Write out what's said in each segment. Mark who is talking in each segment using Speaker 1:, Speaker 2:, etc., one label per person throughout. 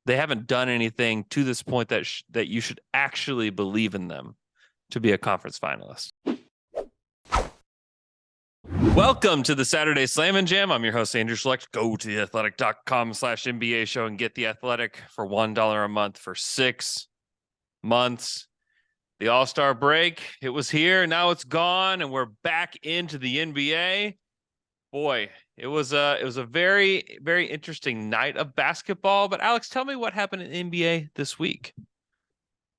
Speaker 1: they haven't done anything to this point that you should actually believe in them to be a conference finalist. Welcome to the Saturday Slam and Jam. I'm your host, Andrew Schlecht. Go to theathletic.com/NBA show and get The Athletic for $1 a month for 6 months. The All-Star break, it was here, now it's gone, and we're back into the NBA. Boy, it was a very, very interesting night of basketball. But Alex, tell me what happened in NBA this week.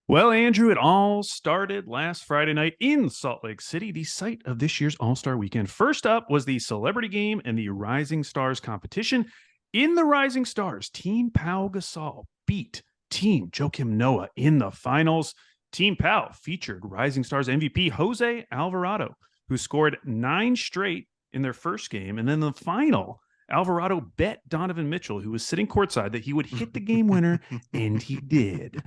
Speaker 2: Well, Andrew, it all started last Friday night in Salt Lake City, the site of this year's All-Star Weekend. First up was the Celebrity Game and the Rising Stars competition. In the Rising Stars, Team Pau Gasol beat Team Joakim Noah in the finals. Team Pau featured Rising Stars MVP Jose Alvarado, who scored 9 straight in their first game. And then the final, Alvarado bet Donovan Mitchell, who was sitting courtside, that he would hit the game winner, and he did.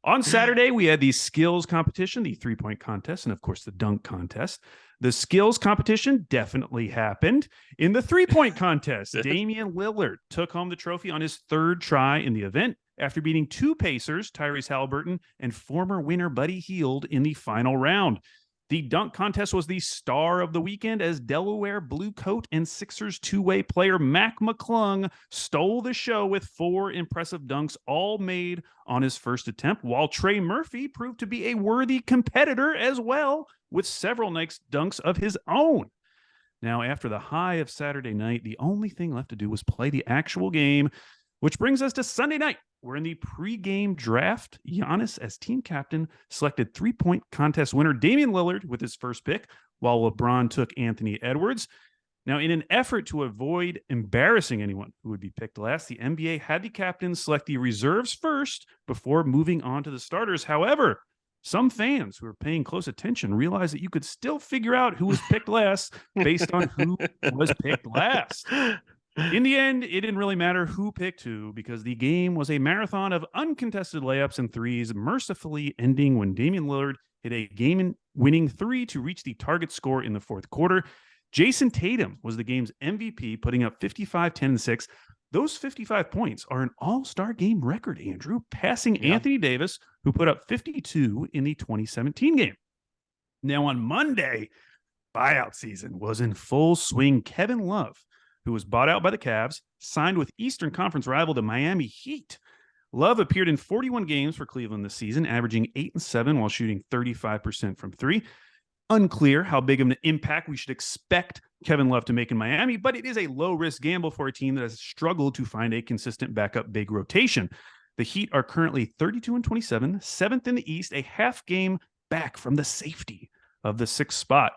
Speaker 2: On Saturday, we had the skills competition, the three-point contest, and of course the dunk contest. The skills competition definitely happened. In the three-point contest, Damian Lillard took home the trophy on his 3rd try in the event after beating 2 Pacers, Tyrese Halliburton and former winner Buddy Hield, in the final round. The dunk contest was the star of the weekend as Delaware Blue Coat and Sixers two-way player Mac McClung stole the show with 4 impressive dunks, all made on his first attempt, while Trey Murphy proved to be a worthy competitor as well, with several nice dunks of his own. Now, after the high of Saturday night, the only thing left to do was play the actual game, which brings us to Sunday night. We're in the pregame draft. Giannis, as team captain, selected three-point contest winner Damian Lillard with his first pick, while LeBron took Anthony Edwards. Now, in an effort to avoid embarrassing anyone who would be picked last, the NBA had the captains select the reserves first before moving on to the starters. However, some fans who are paying close attention realized that you could still figure out who was picked last based on who was picked last. In the end, it didn't really matter who picked who, because the game was a marathon of uncontested layups and threes, mercifully ending when Damian Lillard hit a game-winning 3 to reach the target score in the 4th quarter. Jason Tatum was the game's MVP, putting up 55, 10, and 6. Those 55 points are an all-star game record, Andrew, passing Anthony Davis, who put up 52 in the 2017 game. Now, on Monday, buyout season was in full swing. Kevin Love, who was bought out by the Cavs, signed with Eastern Conference rival the Miami Heat. Love appeared in 41 games for Cleveland this season, averaging 8 and 7 while shooting 35% from 3. Unclear how big of an impact we should expect Kevin Love to make in Miami, but it is a low-risk gamble for a team that has struggled to find a consistent backup big rotation. The Heat are currently 32 and 27, 7th in the East, a half game back from the safety of the 6th spot.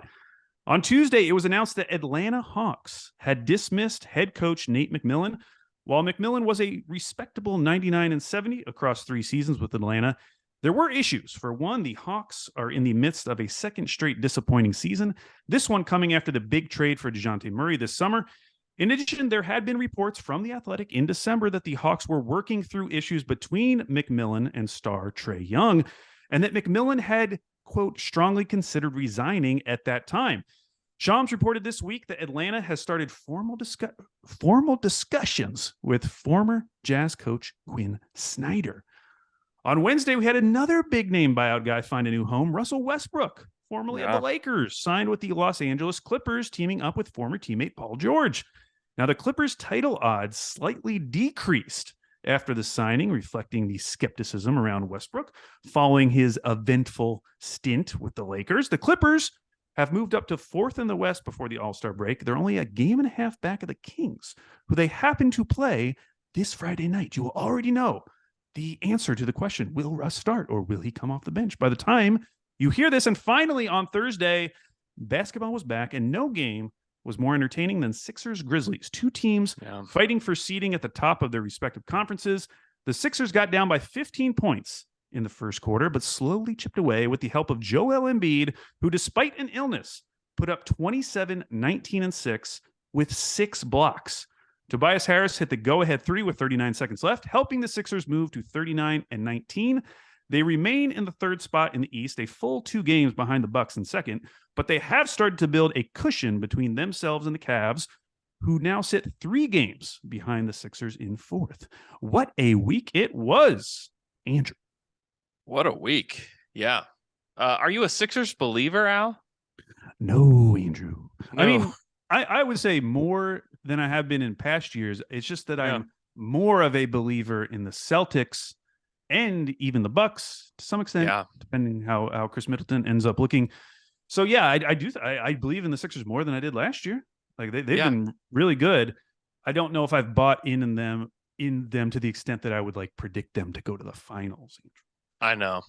Speaker 2: On Tuesday, it was announced that Atlanta Hawks had dismissed head coach Nate McMillan. While McMillan was a respectable 99 and 70 across 3 seasons with Atlanta, there were issues. For one, the Hawks are in the midst of a second straight disappointing season, this one coming after the big trade for DeJounte Murray this summer. In addition, there had been reports from The Athletic in December that the Hawks were working through issues between McMillan and star Trae Young, and that McMillan had, quote, strongly considered resigning at that time. Shams reported this week that Atlanta has started formal discussions with former Jazz coach Quinn Snyder. On Wednesday, we had another big-name buyout guy find a new home. Russell Westbrook, formerly of the Lakers, signed with the Los Angeles Clippers, teaming up with former teammate Paul George. Now, the Clippers' title odds slightly decreased after the signing, reflecting the skepticism around Westbrook following his eventful stint with the Lakers. The Clippers have moved up to 4th in the West before the All-Star break. They're only a game and a half back of the Kings, who they happen to play this Friday night. You will already know the answer to the question, will Russ start or will he come off the bench by the time you hear this? And finally, on Thursday, basketball was back, and no game was more entertaining than Sixers-Grizzlies, 2 teams fighting for seeding at the top of their respective conferences. The Sixers got down by 15 points in the first quarter, but slowly chipped away with the help of Joel Embiid, who, despite an illness, put up 27, 19, and 6 with 6 blocks. Tobias Harris hit the go-ahead 3 with 39 seconds left, helping the Sixers move to 39 and 19. They remain in the 3rd spot in the East, a full 2 games behind the Bucks in 2nd, but they have started to build a cushion between themselves and the Cavs, who now sit 3 games behind the Sixers in 4th. What a week it was, Andrew.
Speaker 1: What a week. Yeah. Are you a Sixers believer, Al?
Speaker 2: No, Andrew. I
Speaker 1: No.
Speaker 2: mean, I would say more than I have been in past years. It's just that
Speaker 1: Yeah.
Speaker 2: I'm more of a believer in the Celtics and even the Bucks to some extent,
Speaker 1: Yeah.
Speaker 2: depending how Chris Middleton ends up looking. So yeah, I do. I believe in the Sixers more than I did last year. Like they've
Speaker 1: Yeah.
Speaker 2: been really good. I don't know if I've bought in them to the extent that I would like predict them to go to the finals.
Speaker 1: I know.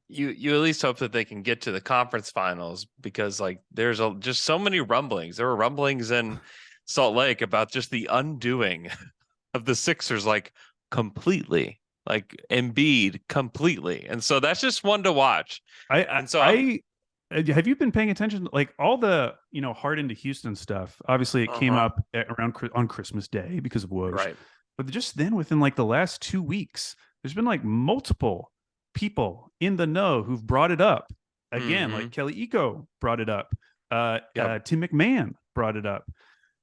Speaker 1: You at least hope that they can get to the conference finals because like there's just so many rumblings. There were rumblings in Salt Lake about just the undoing of the Sixers, like completely, like Embiid completely, and so that's just one to watch. And so
Speaker 2: Have you been paying attention? Like all the Harden to Houston stuff. Obviously, it came up around on Christmas Day because of Woj.
Speaker 1: right.
Speaker 2: But just then, within like the last 2 weeks, there's been like multiple people in the know who've brought it up again.
Speaker 1: Mhm.
Speaker 2: Like Kelly Eco brought it up.
Speaker 1: Yep.
Speaker 2: Tim McMahon brought it up.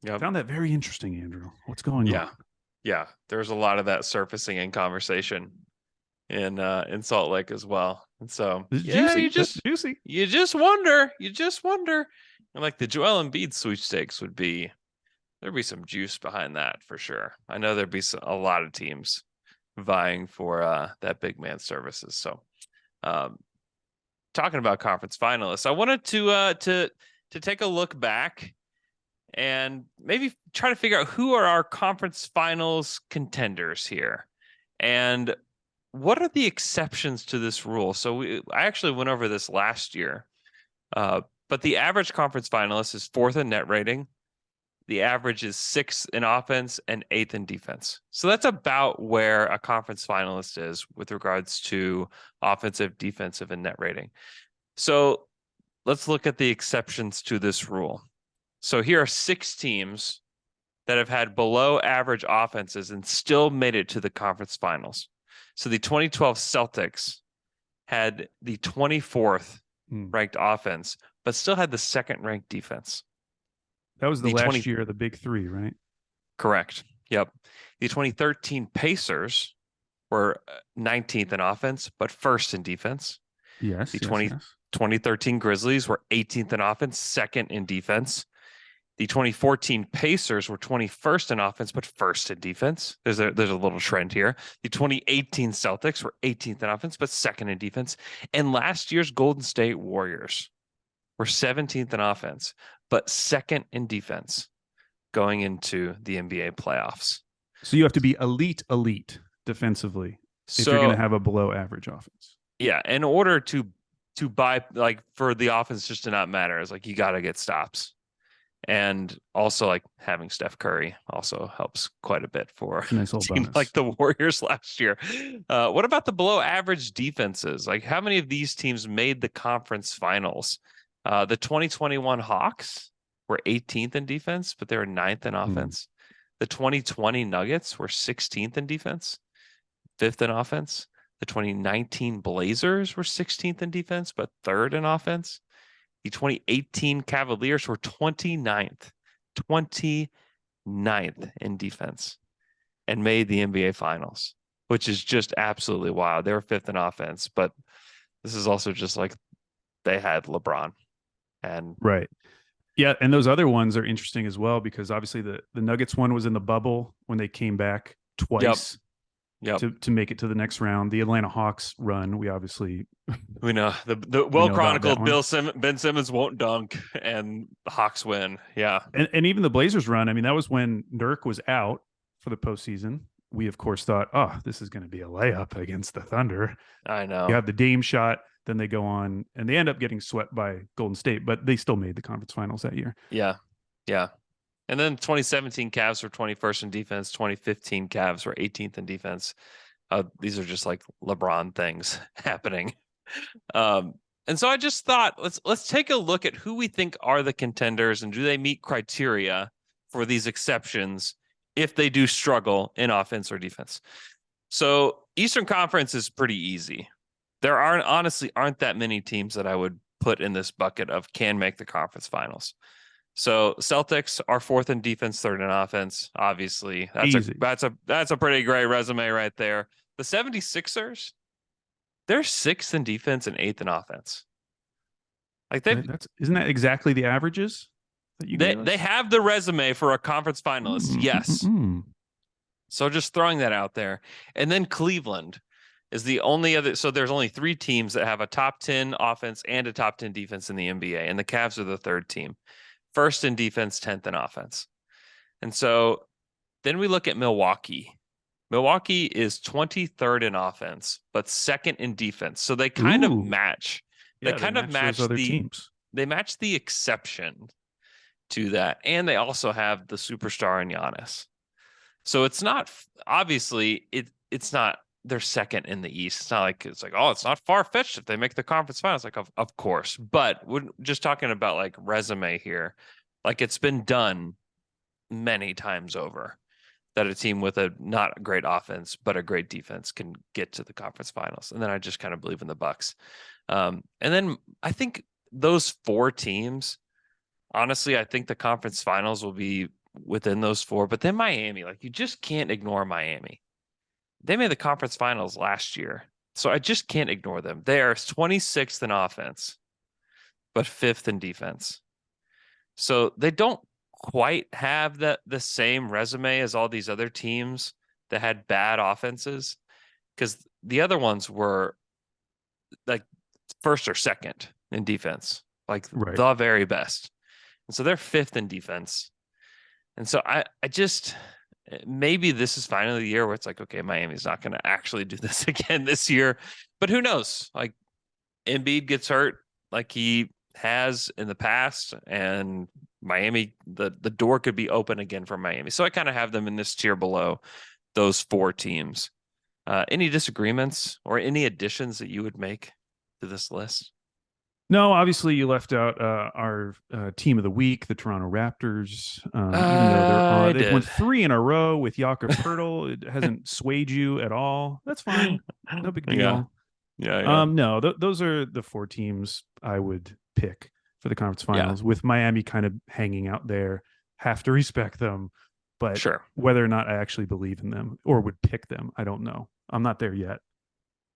Speaker 1: Yep.
Speaker 2: Found that very interesting, Andrew. What's going
Speaker 1: Yeah.
Speaker 2: on?
Speaker 1: Yeah. There's a lot of that surfacing in conversation in Salt Lake as well. And so
Speaker 2: This is
Speaker 1: yeah,
Speaker 2: juicy. This is juicy.
Speaker 1: you just wonder. And like the Joel Embiid sweepstakes there'd be some juice behind that for sure. I know there'd be a lot of teams vying for that big man services. So talking about conference finalists, I wanted to take a look back and maybe try to figure out who are our conference finals contenders here. And what are the exceptions to this rule? So I actually went over this last year, but the average conference finalist is 4th in net rating. The average is 6th in offense and 8th in defense. So that's about where a conference finalist is with regards to offensive, defensive, and net rating. So let's look at the exceptions to this rule. So here are 6 teams that have had below average offenses and still made it to the conference finals. So the 2012 Celtics had the 24th ranked offense, but still had the 2nd ranked defense.
Speaker 2: That was the last year of the big 3, right?
Speaker 1: Correct. Yep. The 2013 Pacers were 19th in offense, but 1st in defense.
Speaker 2: Yes.
Speaker 1: The 2013 Grizzlies were 18th in offense, 2nd in defense. The 2014 Pacers were 21st in offense, but 1st in defense. There's a little trend here. The 2018 Celtics were 18th in offense, but 2nd in defense. And last year's Golden State Warriors were 17th in offense, but 2nd in defense going into the NBA playoffs.
Speaker 2: So you have to be elite defensively if you're going to have a below average offense.
Speaker 1: Yeah, in order to buy, like, for the offense just to not matter, is like you got to get stops. And also, like, having Steph Curry also helps quite a bit for
Speaker 2: nice
Speaker 1: a team like the Warriors last year. What about the below average defenses? Like, how many of these teams made the conference finals? The 2021 Hawks were 18th in defense, but they were 9th in offense. The 2020 Nuggets were 16th in defense, 5th in offense. The 2019 Blazers were 16th in defense, but 3rd in offense. The 2018 Cavaliers were 29th in defense and made the NBA finals, which is just absolutely wild. They were 5th in offense, but this is also just like they had LeBron. And
Speaker 2: right. Yeah, and those other ones are interesting as well because obviously the Nuggets one was in the bubble when they came back twice.
Speaker 1: Yep.
Speaker 2: To make it to the next round. The Atlanta Hawks run, we know
Speaker 1: the well chronicled Ben Simmons won't dunk and the Hawks win. Yeah.
Speaker 2: And even the Blazers run, I mean, that was when Nurk was out for the postseason. We of course thought, oh, this is going to be a layup against the Thunder.
Speaker 1: I know.
Speaker 2: You have the Dame shot, then they go on and they end up getting swept by Golden State, but they still made the conference finals that year.
Speaker 1: Yeah. Yeah. And then 2017 Cavs were 21st in defense. 2015 Cavs were 18th in defense. These are just like LeBron things happening. And so I just thought, let's take a look at who we think are the contenders and do they meet criteria for these exceptions if they do struggle in offense or defense. So Eastern Conference is pretty easy. There aren't that many teams that I would put in this bucket of can make the conference finals. So Celtics are fourth in defense, third in offense. Obviously,
Speaker 2: Easy.
Speaker 1: that's a pretty great resume right there. The 76ers, they're sixth in defense and eighth in offense. Like
Speaker 2: That's isn't that exactly the averages that you
Speaker 1: they
Speaker 2: gave
Speaker 1: they
Speaker 2: us?
Speaker 1: have the resume for a conference finalist.
Speaker 2: Mm, mm, mm,
Speaker 1: Yes.
Speaker 2: mm.
Speaker 1: So just throwing that out there. And then Cleveland is the only other. So there's only three teams that have a top 10 offense and a top 10 defense in the NBA. And the Cavs are the third team, first in defense, 10th in offense. And so then we look at Milwaukee. Milwaukee is 23rd in offense, but second in defense. So they kind of
Speaker 2: Ooh,
Speaker 1: match. They
Speaker 2: yeah, they
Speaker 1: kind of
Speaker 2: match those other teams.
Speaker 1: they match the exception to that. And they also have the superstar in Giannis. So it's not obviously it's not they're second in the East. It's like oh, it's not far fetched if they make the conference finals. Like of course, but we're just talking about like resume here. Like it's been done many times over that a team with a not great offense but a great defense can get to the conference finals. And then I just kind of believe in the Bucks. And then I think those four teams. Honestly, I think the conference finals will be within those four. But then Miami, like you just can't ignore Miami. They made the conference finals last year. So I just can't ignore them. They are 26th in offense, but fifth in defense. So they don't quite have the same resume as all these other teams that had bad offenses, because the other ones were like first or second in defense, like
Speaker 2: Right.
Speaker 1: the very best. And so they're fifth in defense. And so I just maybe this is finally the year where it's like, okay, Miami's not going to actually do this again this year, but who knows? Like Embiid gets hurt like he has in the past, and Miami, the door could be open again for Miami. So I kind of have them in this tier below those four teams. Any disagreements or any additions that you would make to this list?
Speaker 2: No, obviously you left out our team of the week, the Toronto Raptors. Even though
Speaker 1: I
Speaker 2: they've won
Speaker 1: did.
Speaker 2: three in a row with Jakob Poeltl, it hasn't swayed you at all. That's fine, no big
Speaker 1: Yeah.
Speaker 2: deal.
Speaker 1: Yeah.
Speaker 2: No, those are the four teams I would pick for the conference
Speaker 1: Yeah.
Speaker 2: finals, with Miami kind of hanging out there. Have to respect them, but
Speaker 1: Sure.
Speaker 2: whether or not I actually believe in them or would pick them, I don't know. I'm not there yet.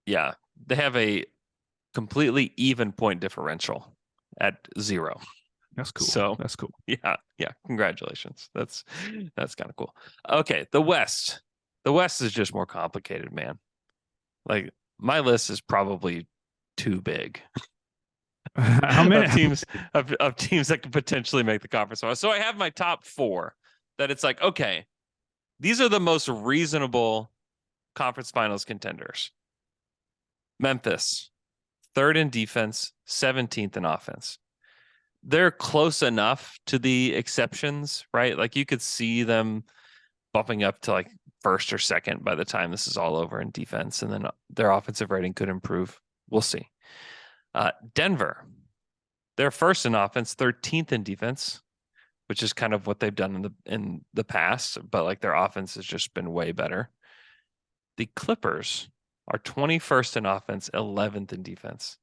Speaker 1: Yeah. They have a completely even point differential at 0.
Speaker 2: That's cool.
Speaker 1: So
Speaker 2: That's cool.
Speaker 1: yeah. Congratulations. That's kind of cool. Okay, the West. The West is just more complicated, man. Like my list is probably too big
Speaker 2: How many?
Speaker 1: of teams that could potentially make the conference finals. So I have my top 4 that it's like, okay, these are the most reasonable conference finals contenders. Memphis, third in defense, 17th in offense. They're close enough to the exceptions, right? Like you could see them bumping up to like first or second by the time this is all over in defense, and then their offensive rating could improve. We'll see. Denver, they're first in offense, 13th in defense, which is kind of what they've done in the past, but like their offense has just been way better. The Clippers are 21st in offense, 11th in defense.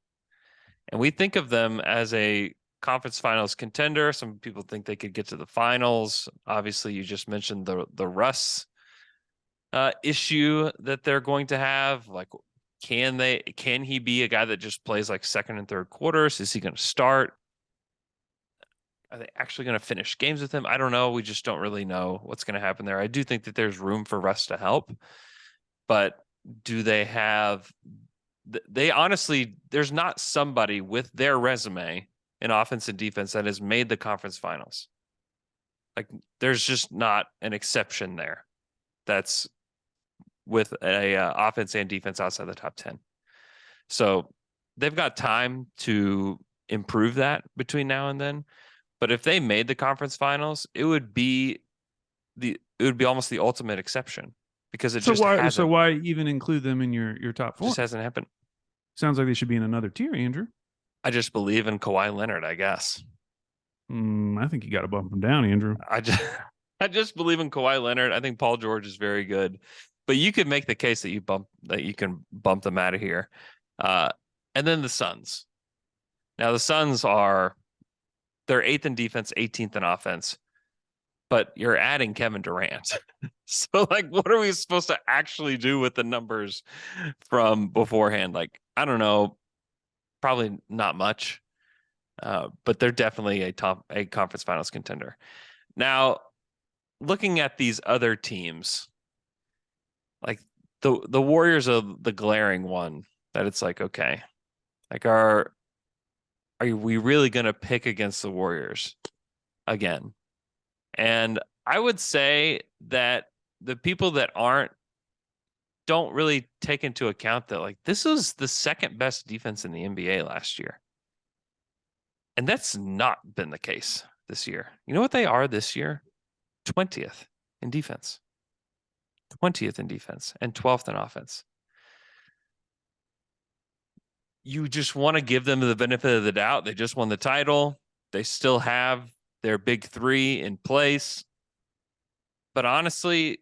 Speaker 1: And we think of them as a conference finals contender. Some people think they could get to the finals. Obviously, you just mentioned the Russ issue that they're going to have. Like, can he be a guy that just plays like second and third quarters? Is he going to start? Are they actually going to finish games with him? I don't know. We just don't really know what's going to happen there. I do think that there's room for Russ to help, but do they have? They honestly, there's not somebody with their resume in offense and defense that has made the conference finals. Like, there's just not an exception there. That's with a offense and defense outside the top 10. So they've got time to improve that between now and then. But if they made the conference finals, it would be almost the ultimate exception, because it just hasn't.
Speaker 2: So why even include them in your top 4?
Speaker 1: Just hasn't happened.
Speaker 2: Sounds like they should be in another tier, Andrew.
Speaker 1: I just believe in Kawhi Leonard, I guess.
Speaker 2: I think you got to bump them down, Andrew.
Speaker 1: I just believe in Kawhi Leonard. I think Paul George is very good, but you could make the case that you can bump them out of here. And then the Suns. Now the Suns are They're 8th in defense, 18th in offense, but you're adding Kevin Durant. So like, what are we supposed to actually do with the numbers from beforehand? Like, I don't know, probably not much. But they're definitely a conference finals contender. Now, looking at these other teams, like the Warriors are the glaring one that it's like, okay, like are we really gonna pick against the Warriors again? And I would say that the people that aren't don't really take into account that like this was the second best defense in the NBA last year. And that's not been the case this year. You know what they are this year? 20th in defense. 20th in defense and 12th in offense. You just want to give them the benefit of the doubt. They just won the title. They still have their big three in place. But honestly,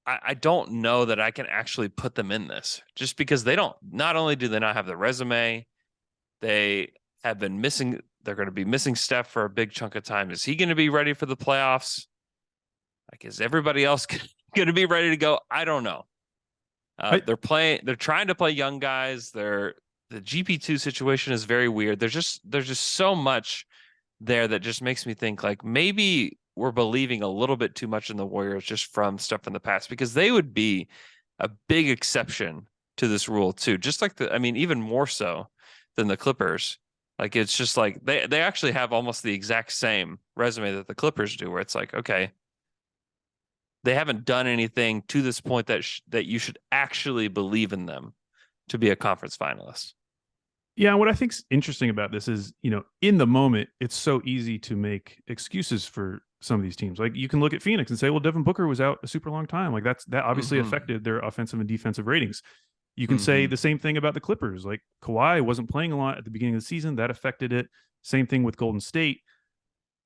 Speaker 1: I don't know that I can actually put them in this just because they don't, not only do they not have the resume, they have been missing, they're going to be missing Steph for a big chunk of time. Is he going to be ready for the playoffs? Like, is everybody else going to be ready to go? I don't know. They're trying to play young guys. The GP2 situation is very weird. There's just so much there that just makes me think like maybe we're believing a little bit too much in the Warriors just from stuff in the past because they would be a big exception to this rule too. Just like even more so than the Clippers. Like it's just like they actually have almost the exact same resume that the Clippers do, where it's like, okay, they haven't done anything to this point that you should actually believe in them to be a conference finalist.
Speaker 2: Yeah, what I think's interesting about this is, in the moment, it's so easy to make excuses for some of these teams. Like you can look at Phoenix and say, well, Devin Booker was out a super long time. Like that obviously affected their offensive and defensive ratings. You can say the same thing about the Clippers. Like Kawhi wasn't playing a lot at the beginning of the season. That affected it. Same thing with Golden State.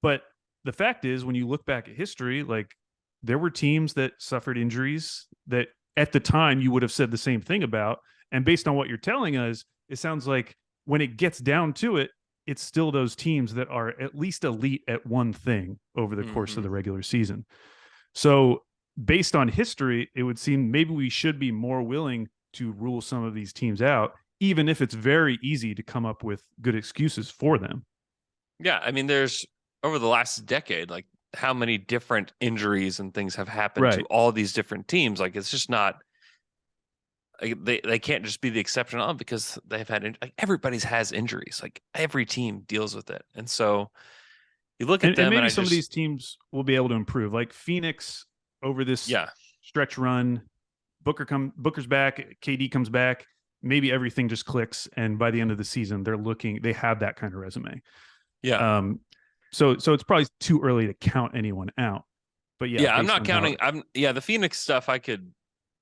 Speaker 2: But the fact is, when you look back at history, like there were teams that suffered injuries that at the time you would have said the same thing about. And based on what you're telling us, it sounds like when it gets down to it, it's still those teams that are at least elite at one thing over the course of the regular season. So based on history, it would seem maybe we should be more willing to rule some of these teams out, even if it's very easy to come up with good excuses for them.
Speaker 1: Yeah, I mean, there's over the last decade, like how many different injuries and things have happened to all these different teams. Like it's just not they can't just be the exception on because they've had like everybody's has injuries. Like every team deals with it, and so you look at them,
Speaker 2: and maybe some of these teams will be able to improve. Like Phoenix over this stretch run, Booker's back, KD comes back. Maybe everything just clicks, and by the end of the season, they have that kind of resume.
Speaker 1: Yeah.
Speaker 2: So it's probably too early to count anyone out. But yeah,
Speaker 1: I'm not counting. The Phoenix stuff.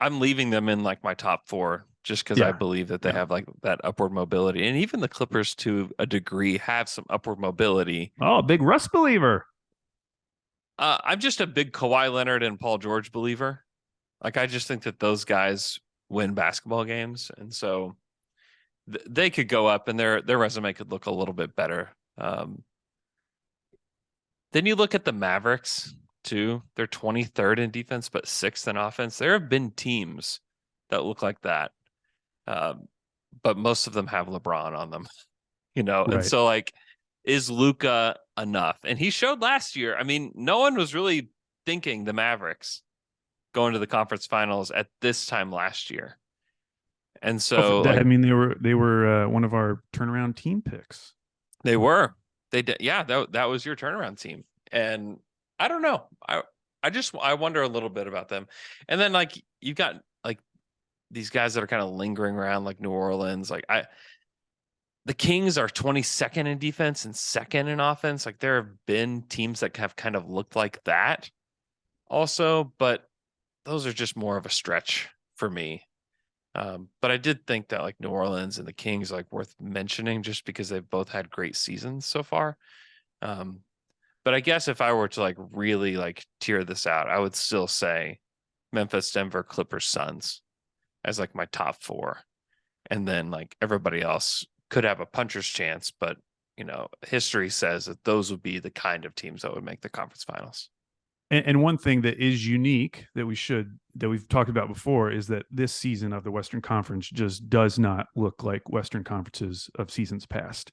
Speaker 1: I'm leaving them in like my top 4 just because I believe that they have like that upward mobility, and even the Clippers to a degree have some upward mobility.
Speaker 2: Oh, big Russ believer.
Speaker 1: I'm just a big Kawhi Leonard and Paul George believer. Like I just think that those guys win basketball games, and so they could go up, and their resume could look a little bit better. Then you look at the Mavericks too. They're 23rd in defense, but 6th in offense. There have been teams that look like that, but most of them have LeBron on them, And so, like, is Luka enough? And he showed last year. I mean, no one was really thinking the Mavericks going to the conference finals at this time last year. And so,
Speaker 2: I mean, they were one of our turnaround team picks.
Speaker 1: They were. They did. Yeah, that was your turnaround team. And I don't know. I wonder a little bit about them. And then like you've got like these guys that are kind of lingering around like New Orleans. The Kings are 22nd in defense and 2nd in offense. Like there have been teams that have kind of looked like that also, but those are just more of a stretch for me. But I did think that like New Orleans and the Kings like worth mentioning just because they've both had great seasons so far. But I guess if I were to like really like tier this out, I would still say Memphis, Denver, Clippers, Suns as like my top 4. And then like everybody else could have a puncher's chance, but history says that those would be the kind of teams that would make the conference finals.
Speaker 2: And one thing that is unique that we've talked about before is that this season of the Western Conference just does not look like Western Conferences of seasons past.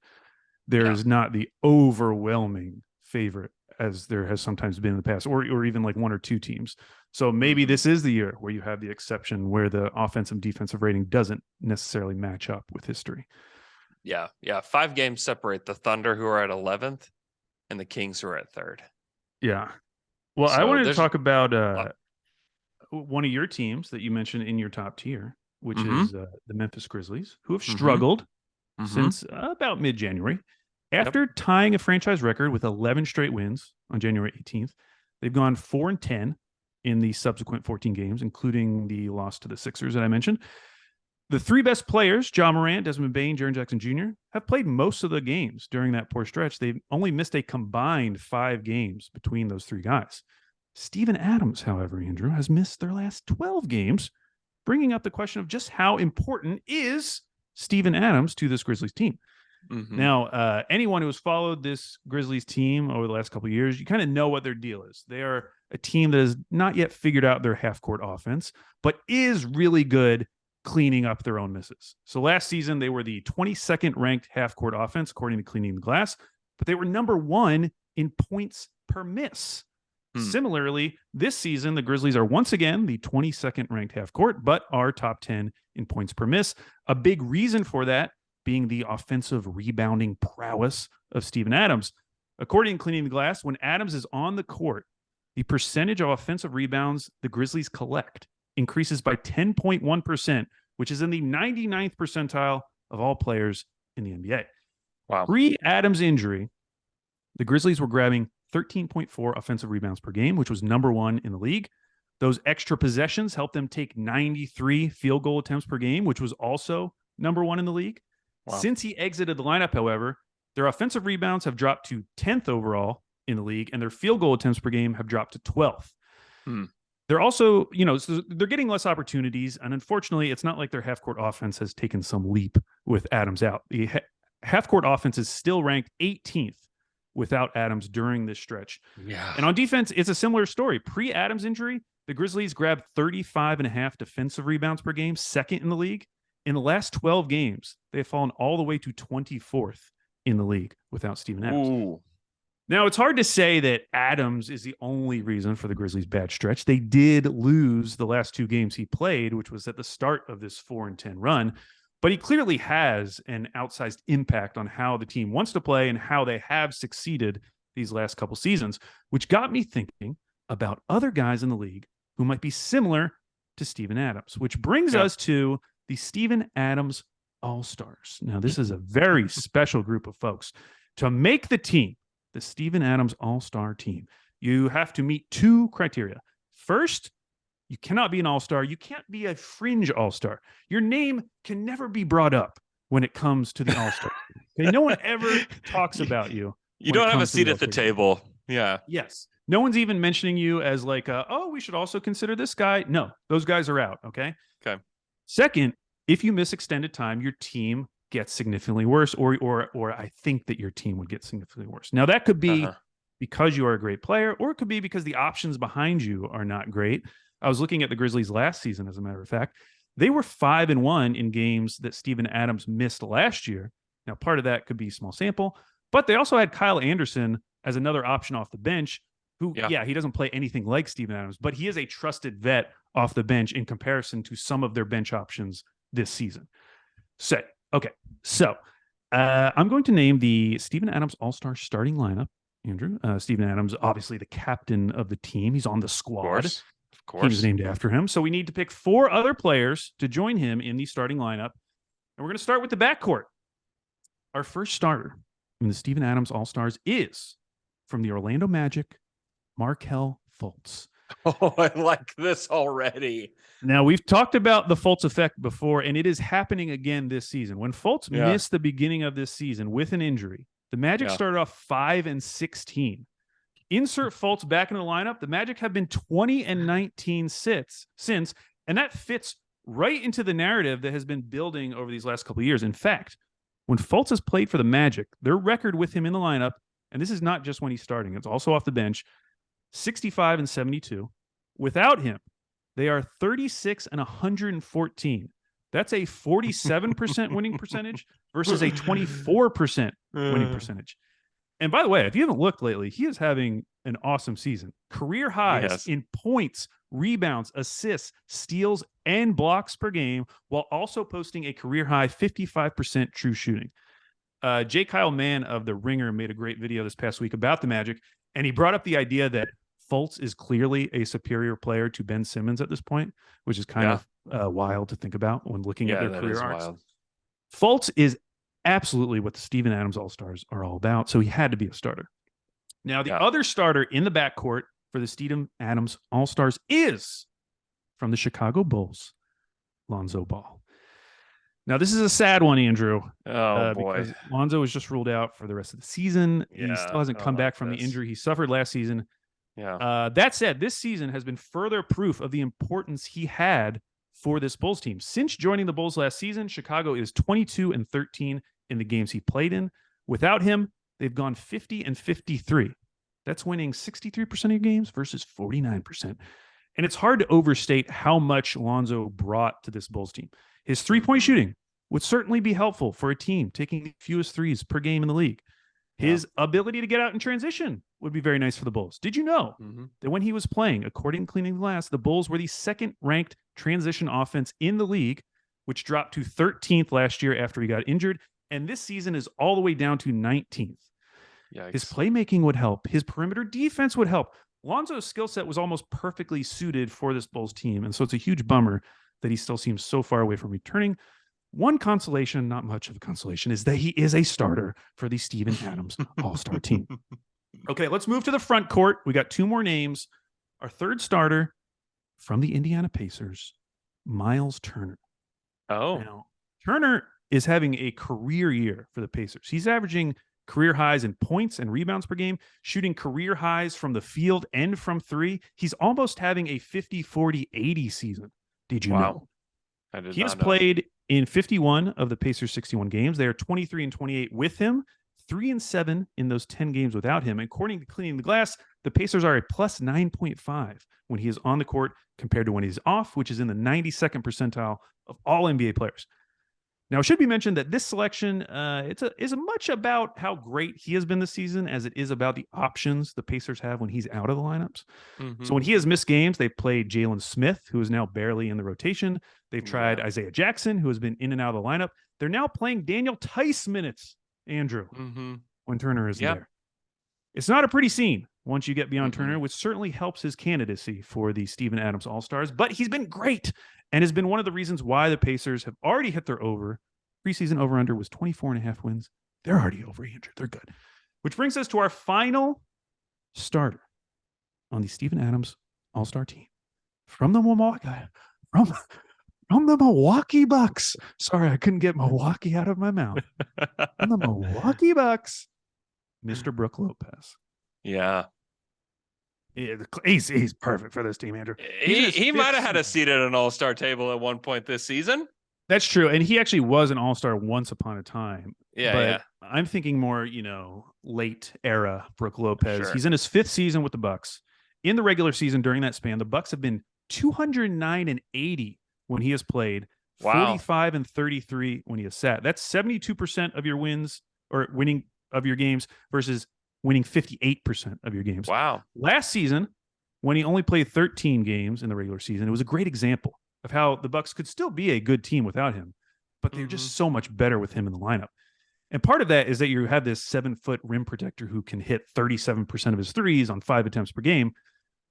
Speaker 2: There is not the overwhelming favorite as there has sometimes been in the past, or even like one or two teams. So maybe this is the year where you have the exception where the offensive defensive rating doesn't necessarily match up with history.
Speaker 1: Yeah. 5 games separate the Thunder, who are at 11th, and the Kings, who are at 3rd.
Speaker 2: Yeah. Well,
Speaker 1: So
Speaker 2: I wanted to talk about one of your teams that you mentioned in your top tier, which is the Memphis Grizzlies, who have struggled since about mid-January. After tying a franchise record with 11 straight wins on January 18th, they've gone 4-10 in the subsequent 14 games, including the loss to the Sixers that I mentioned. The 3 best players, Ja Morant, Desmond Bane, Jaren Jackson Jr., have played most of the games during that poor stretch. They've only missed a combined 5 games between those 3 guys. Steven Adams, however, Andrew, has missed their last 12 games, bringing up the question of just how important is Steven Adams to this Grizzlies team. Now, anyone who has followed this Grizzlies team over the last couple of years, you kind of know what their deal is. They are a team that has not yet figured out their half-court offense, but is really good cleaning up their own misses. So last season, they were the 22nd ranked half-court offense, according to Cleaning the Glass, but they were number 1 in points per miss. Similarly, this season, the Grizzlies are once again the 22nd ranked half-court, but are top 10 in points per miss. A big reason for that being the offensive rebounding prowess of Steven Adams. According to Cleaning the Glass, when Adams is on the court, the percentage of offensive rebounds the Grizzlies collect increases by 10.1%, which is in the 99th percentile of all players in the NBA.
Speaker 1: Wow.
Speaker 2: Pre-Adams injury, the Grizzlies were grabbing 13.4 offensive rebounds per game, which was number 1 in the league. Those extra possessions helped them take 93 field goal attempts per game, which was also number 1 in the league. Wow. Since he exited the lineup, however, their offensive rebounds have dropped to 10th overall in the league, and their field goal attempts per game have dropped to 12th. They're also, so they're getting less opportunities, and unfortunately, it's not like their half-court offense has taken some leap with Adams out. The half-court offense is still ranked 18th without Adams during this stretch.
Speaker 1: Yeah.
Speaker 2: And on defense, it's a similar story. Pre-Adams injury, the Grizzlies grabbed 35.5 defensive rebounds per game, 2nd in the league. In the last 12 games, they have fallen all the way to 24th in the league without Steven Adams.
Speaker 1: Ooh.
Speaker 2: Now, it's hard to say that Adams is the only reason for the Grizzlies' bad stretch. They did lose the last 2 games he played, which was at the start of this 4-10 run, but he clearly has an outsized impact on how the team wants to play and how they have succeeded these last couple seasons, which got me thinking about other guys in the league who might be similar to Steven Adams, which brings us to the Steven Adams All-Stars. Now, this is a very special group of folks. To make the team, the Steven Adams All-Star team, you have to meet 2 criteria. First, you cannot be an All-Star. You can't be a fringe All-Star. Your name can never be brought up when it comes to the All-Star. Okay? No one ever talks about you.
Speaker 1: You don't have a seat at the table. Yeah.
Speaker 2: Yes. No one's even mentioning you as like, we should also consider this guy. No, those guys are out. Okay. Second, if you miss extended time, your team gets significantly worse, or I think that your team would get significantly worse. Now, that could be because you are a great player, or it could be because the options behind you are not great. I was looking at the Grizzlies last season, as a matter of fact. They were 5-1 in games that Steven Adams missed last year. Now, part of that could be small sample, but they also had Kyle Anderson as another option off the bench, who, he doesn't play anything like Steven Adams, but he is a trusted vet off the bench in comparison to some of their bench options this season. So I'm going to name the Steven Adams All-Star starting lineup, Andrew. Steven Adams, obviously the captain of the team. He's on the squad.
Speaker 1: Of course.
Speaker 2: Team is named after him. So we need to pick 4 other players to join him in the starting lineup. And we're going to start with the backcourt. Our first starter in the Steven Adams All-Stars is from the Orlando Magic, Markelle Fultz.
Speaker 1: Oh, I like this already.
Speaker 2: Now, we've talked about the Fultz effect before, and it is happening again this season. When Fultz missed the beginning of this season with an injury, the Magic started off 5-16. Insert Fultz back into the lineup. The Magic have been 20-19 since, and that fits right into the narrative that has been building over these last couple of years. In fact, When Fultz has played for the Magic, their record with him in the lineup, and this is not just when he's starting, it's also off the bench, 65 and 72. Without him, they are 36 and 114. That's a 47% winning percentage versus a 24% winning percentage. And by the way, if you haven't looked lately, he is having an awesome season. Career highs in points, rebounds, assists, steals, and blocks per game, while also posting a career high 55% true shooting. J. Kyle Mann of The Ringer made a great video this past week about the Magic, and he brought up the idea that Fultz is clearly a superior player to Ben Simmons at this point, which is kind of wild to think about when looking at their career arcs. Wild. Fultz is absolutely what the Steven Adams All-Stars are all about, so he had to be a starter. Now, the other starter in the backcourt for the Steven Adams All-Stars is from the Chicago Bulls, Lonzo Ball. Now, this is a sad one, Andrew.
Speaker 1: Oh, boy.
Speaker 2: Because Lonzo was just ruled out for the rest of the season. Yeah, he still hasn't come back from the injury he suffered last season.
Speaker 1: Yeah.
Speaker 2: That said, this season has been further proof of the importance he had for this Bulls team. Since joining the Bulls last season, Chicago is 22 and 13 in the games he played in. Without him, they've gone 50 and 53. That's winning 63% of your games versus 49%. And it's hard to overstate how much Lonzo brought to this Bulls team. His three-point shooting would certainly be helpful for a team taking the fewest threes per game in the league. His ability to get out in transition would be very nice for the Bulls. Did you know that when he was playing, according to Cleaning the Glass, the Bulls were the second-ranked transition offense in the league, which dropped to 13th last year after he got injured, and this season is all the way down to 19th.
Speaker 1: Yikes.
Speaker 2: His playmaking would help. His perimeter defense would help. Lonzo's skill set was almost perfectly suited for this Bulls team, and so it's a huge bummer that he still seems so far away from returning. One consolation, not much of a consolation, is that he is a starter for the Steven Adams All-Star team. Okay, let's move to the front court. We got two more names. Our third starter from the Indiana Pacers, Miles Turner.
Speaker 1: Oh.
Speaker 2: Now, Turner is having a career year for the Pacers. He's averaging career highs in points and rebounds per game, shooting career highs from the field and from three. He's almost having a 50-40-80 season. Did you know?
Speaker 1: I did
Speaker 2: he
Speaker 1: not
Speaker 2: has
Speaker 1: know.
Speaker 2: Played in 51 of the Pacers' 61 games. They are 23 and 28 with him, 3 and 7 in those 10 games without him. According to Cleaning the Glass, the Pacers are a plus 9.5 when he is on the court compared to when he's off, which is in the 92nd percentile of all NBA players. Now, it should be mentioned that this selection is as much about how great he has been this season as it is about the options the Pacers have when he's out of the lineups. So when he has missed games, they've played Jalen Smith, who is now barely in the rotation. They've tried Isaiah Jackson, who has been in and out of the lineup. They're now playing Daniel Tice minutes, Andrew, when Turner isn't there. It's not a pretty scene once you get beyond Turner, which certainly helps his candidacy for the Steven Adams All-Stars, but he's been great and has been one of the reasons why the Pacers have already hit their over. Preseason over-under was 24.5 wins. They're already over, Andrew. They're good. Which brings us to our final starter on the Steven Adams All-Star team from the Milwaukee Bucks. Sorry, I couldn't get Milwaukee out of my mouth. From the Milwaukee Bucks, Mr. Brook Lopez.
Speaker 1: Yeah.
Speaker 2: He's perfect for this team, Andrew.
Speaker 1: He might have had a seat at an all-star table at one point this season.
Speaker 2: That's true. And he actually was an all-star once upon a time.
Speaker 1: Yeah.
Speaker 2: I'm thinking more, late era Brook Lopez. Sure. He's in his 5th season with the Bucks. In the regular season during that span, the Bucks have been 209 and 80 when he has played, 45 and 33 when he has sat. That's 72% of your wins or winning of your games versus winning 58% of your games.
Speaker 1: Wow.
Speaker 2: Last season, when he only played 13 games in the regular season, it was a great example of how the Bucks could still be a good team without him, but they're just so much better with him in the lineup. And part of that is that you have this 7-foot rim protector who can hit 37% of his threes on 5 attempts per game,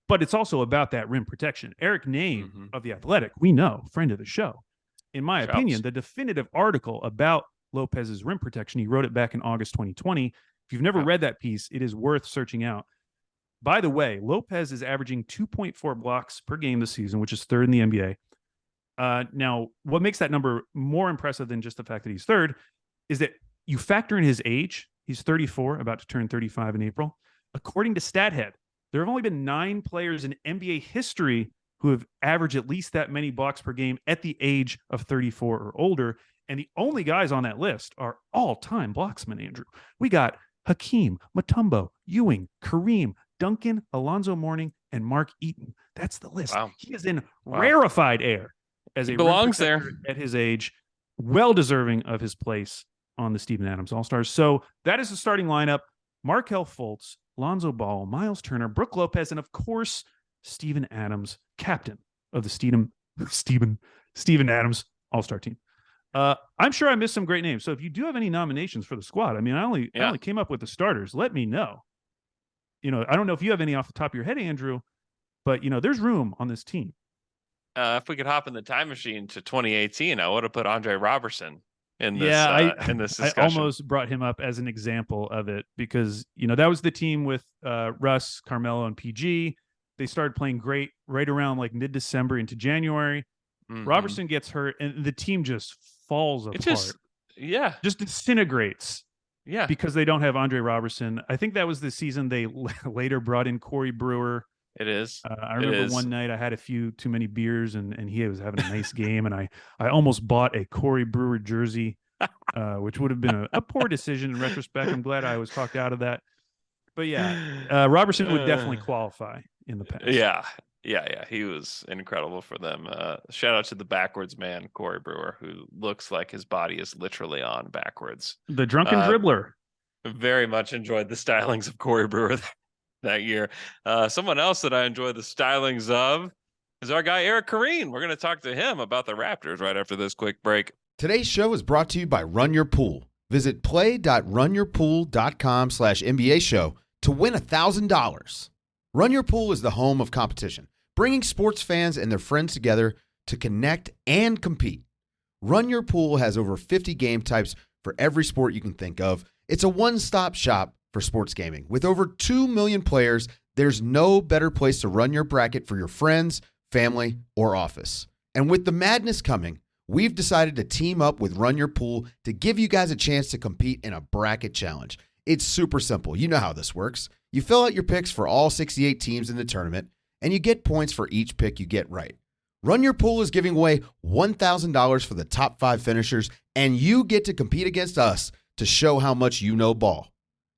Speaker 2: but it's also about that rim protection. Eric Name of The Athletic, we know, friend of the show, in my opinion, the definitive article about Lopez's rim protection, he wrote it back in August 2020. If you've never read that piece, it is worth searching out. By the way, Lopez is averaging 2.4 blocks per game this season, which is 3rd in the NBA. Now, what makes that number more impressive than just the fact that he's 3rd is that you factor in his age. He's 34, about to turn 35 in April. According to StatHead, there have only been 9 players in NBA history who have averaged at least that many blocks per game at the age of 34 or older. And the only guys on that list are all-time blocksmen, Andrew. We got Hakeem, Mutombo, Ewing, Kareem, Duncan, Alonzo Mourning, and Mark Eaton. That's the list.
Speaker 1: Wow.
Speaker 2: He is in
Speaker 1: Wow.
Speaker 2: rarefied air as
Speaker 1: He
Speaker 2: a rim
Speaker 1: belongs
Speaker 2: protector
Speaker 1: there.
Speaker 2: at his age, well deserving of his place on the Steven Adams All-Stars. So that is the starting lineup. Markelle Fultz, Lonzo Ball, Miles Turner, Brooke Lopez, and of course, Steven Adams, captain of the Steven Adams All-Star team. I'm sure I missed some great names. So if you do have any nominations for the squad, I mean, I only came up with the starters. Let me know. I don't know if you have any off the top of your head, Andrew, but there's room on this team.
Speaker 1: If we could hop in the time machine to 2018, I would have put Andre Robertson in this in this discussion.
Speaker 2: I almost brought him up as an example of it because that was the team with Russ, Carmelo, and PG. They started playing great right around like mid-December into January. Mm-hmm. Robertson gets hurt, and the team just falls apart. Just disintegrates.
Speaker 1: Yeah,
Speaker 2: because they don't have Andre Robertson. I think that was the season they later brought in Corey Brewer.
Speaker 1: It is.
Speaker 2: I remember one night I had a few too many beers, and he was having a nice game, and I almost bought a Corey Brewer jersey, which would have been a poor decision in retrospect. I'm glad I was talked out of that. But yeah, Robertson would definitely qualify in the past.
Speaker 1: Yeah. He was incredible for them. Shout out to the backwards man, Corey Brewer, who looks like his body is literally on backwards.
Speaker 2: The drunken dribbler.
Speaker 1: Very much enjoyed the stylings of Corey Brewer that year. Someone else that I enjoyed the stylings of is our guy, Eric Kareen. We're going to talk to him about the Raptors right after this quick break.
Speaker 3: Today's show is brought to you by Run Your Pool. Visit play.runyourpool.com/NBA show to win $1,000. Run Your Pool is the home of competition, bringing sports fans and their friends together to connect and compete. Run Your Pool has over 50 game types for every sport you can think of. It's a one-stop shop for sports gaming. With over 2 million players, there's no better place to run your bracket for your friends, family, or office. And with the madness coming, we've decided to team up with Run Your Pool to give you guys a chance to compete in a bracket challenge. It's super simple. You know how this works. You fill out your picks for all 68 teams in the tournament, and you get points for each pick you get right. Run Your Pool is giving away $1,000 for the top 5 finishers, and you get to compete against us to show how much you know ball.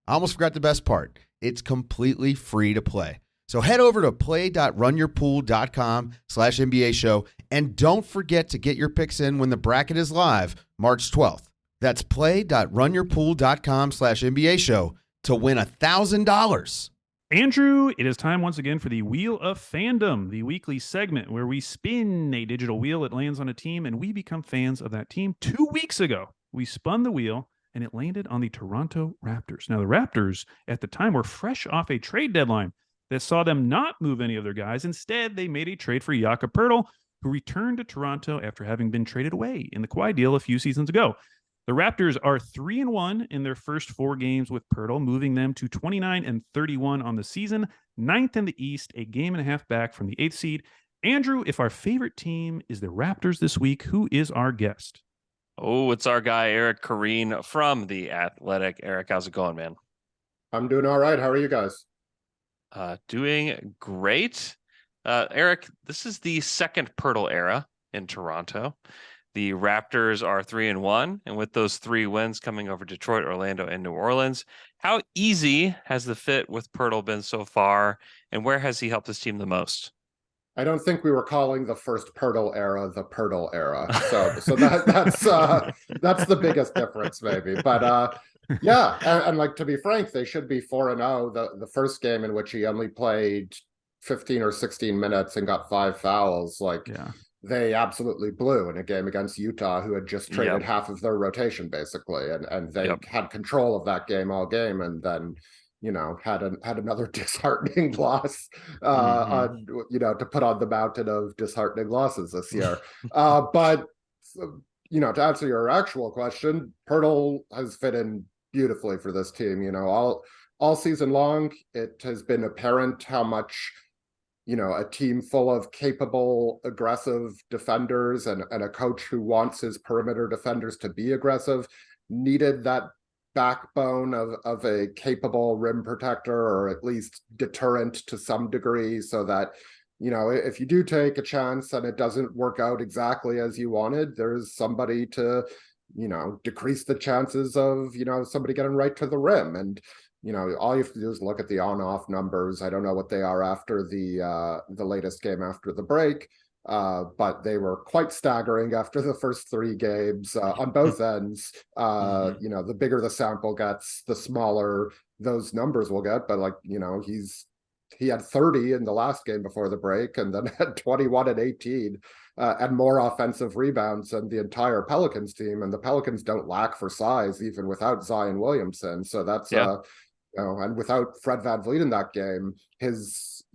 Speaker 3: I almost forgot the best part. It's completely free to play. So head over to play.runyourpool.com/NBA show, and don't forget to get your picks in when the bracket is live March 12th. That's play.runyourpool.com/NBA show to win $1,000.
Speaker 2: Andrew, it is time once again for the Wheel of Fandom, the weekly segment where we spin a digital wheel. It lands on a team, and we become fans of that team. 2 weeks ago, we spun the wheel, and it landed on the Toronto Raptors. Now, the Raptors, at the time, were fresh off a trade deadline that saw them not move any of their guys. Instead, they made a trade for Jakob Poeltl, who returned to Toronto after having been traded away in the Kawhi deal a few seasons ago. The Raptors are 3-1 in their first 4 games with Poeltl, moving them to 29-31 on the season, 9th in the East, a game and a half back from the 8th seed. Andrew, if our favorite team is the Raptors this week, who is our guest?
Speaker 1: Oh, it's our guy, Eric Kareen from The Athletic. Eric, how's it going, man?
Speaker 4: I'm doing all right. How are you guys?
Speaker 1: Doing great. Eric, this is the second Poeltl era in Toronto. The Raptors are 3-1, and with those 3 wins coming over Detroit, Orlando, and New Orleans, how easy has the fit with Poeltl been so far, and where has he helped his team the most?
Speaker 4: I don't think we were calling the first Poeltl era the Poeltl era, so that's the biggest difference, maybe. But yeah, and like, to be frank, they should be 4-0. The first game in which he only played 15 or 16 minutes and got 5 fouls, they absolutely blew in a game against Utah, who had just traded half of their rotation, basically, and they had control of that game all game, and then had another disheartening loss to put on the mountain of disheartening losses this year. But to answer your actual question, Poeltl has fit in beautifully for this team. All season long, it has been apparent how much a team full of capable, aggressive defenders and a coach who wants his perimeter defenders to be aggressive needed that backbone of a capable rim protector, or at least deterrent to some degree, so that if you do take a chance and it doesn't work out exactly as you wanted, there's somebody to decrease the chances of, somebody getting right to the rim. And, all you have to do is look at the on-off numbers. I don't know what they are after the latest game after the break, but they were quite staggering after the first 3 games on both ends. The bigger the sample gets, the smaller those numbers will get. But he had 30 in the last game before the break, and then had 21 and 18, and more offensive rebounds than the entire Pelicans team. And the Pelicans don't lack for size, even without Zion Williamson. So that's and without Fred VanVleet in that game,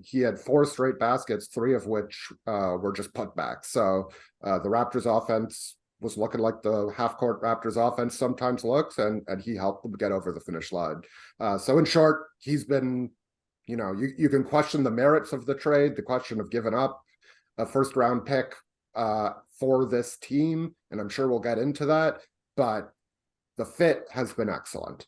Speaker 4: he had 4 straight baskets, 3 of which were just putbacks. So the Raptors offense was looking like the half-court Raptors offense sometimes looks, and he helped them get over the finish line. So in short, he's been, you can question the merits of the trade, the question of giving up a first-round pick for this team, and I'm sure we'll get into that, but the fit has been excellent.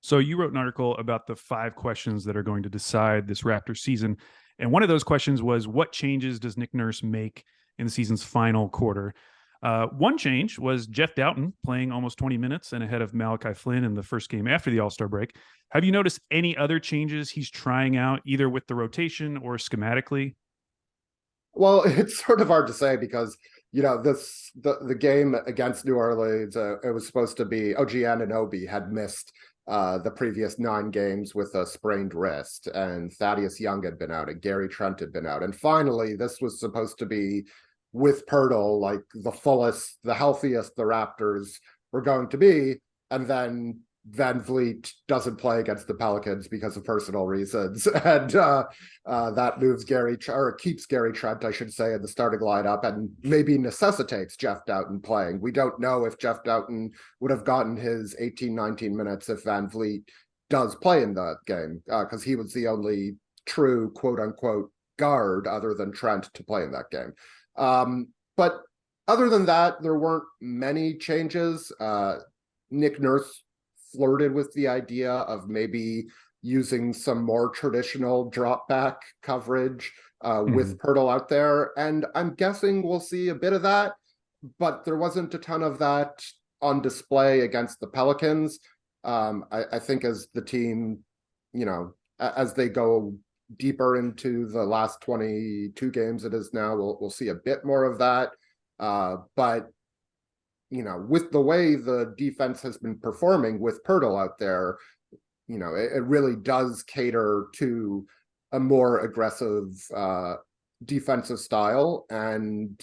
Speaker 2: So you wrote an article about the 5 questions that are going to decide this Raptors season. And one of those questions was, what changes does Nick Nurse make in the season's final quarter? One change was Jeff Doughton playing almost 20 minutes and ahead of Malachi Flynn in the first game after the All-Star break. Have you noticed any other changes he's trying out, either with the rotation or schematically?
Speaker 4: Well, it's sort of hard to say because, the game against New Orleans, it was supposed to be OG Anunoby had missed the previous 9 games with a sprained wrist, and Thaddeus Young had been out, and Gary Trent had been out. And finally, this was supposed to be with Pirtle, like the fullest, the healthiest the Raptors were going to be. And then VanVleet doesn't play against the Pelicans because of personal reasons. And that moves keeps Gary Trent, I should say, in the starting lineup, and maybe necessitates Jeff Doughton playing. We don't know if Jeff Doughton would have gotten his 18, 19 minutes if VanVleet does play in that game, because he was the only true quote unquote guard other than Trent to play in that game. But other than that, there weren't many changes. Nick Nurse flirted with the idea of maybe using some more traditional drop back coverage with Pirtle out there. And I'm guessing we'll see a bit of that, but there wasn't a ton of that on display against the Pelicans. I think as the team, as they go deeper into the last 22 games it is now, we'll see a bit more of that. But with the way the defense has been performing with Pirtle out there, it really does cater to a more aggressive defensive style. And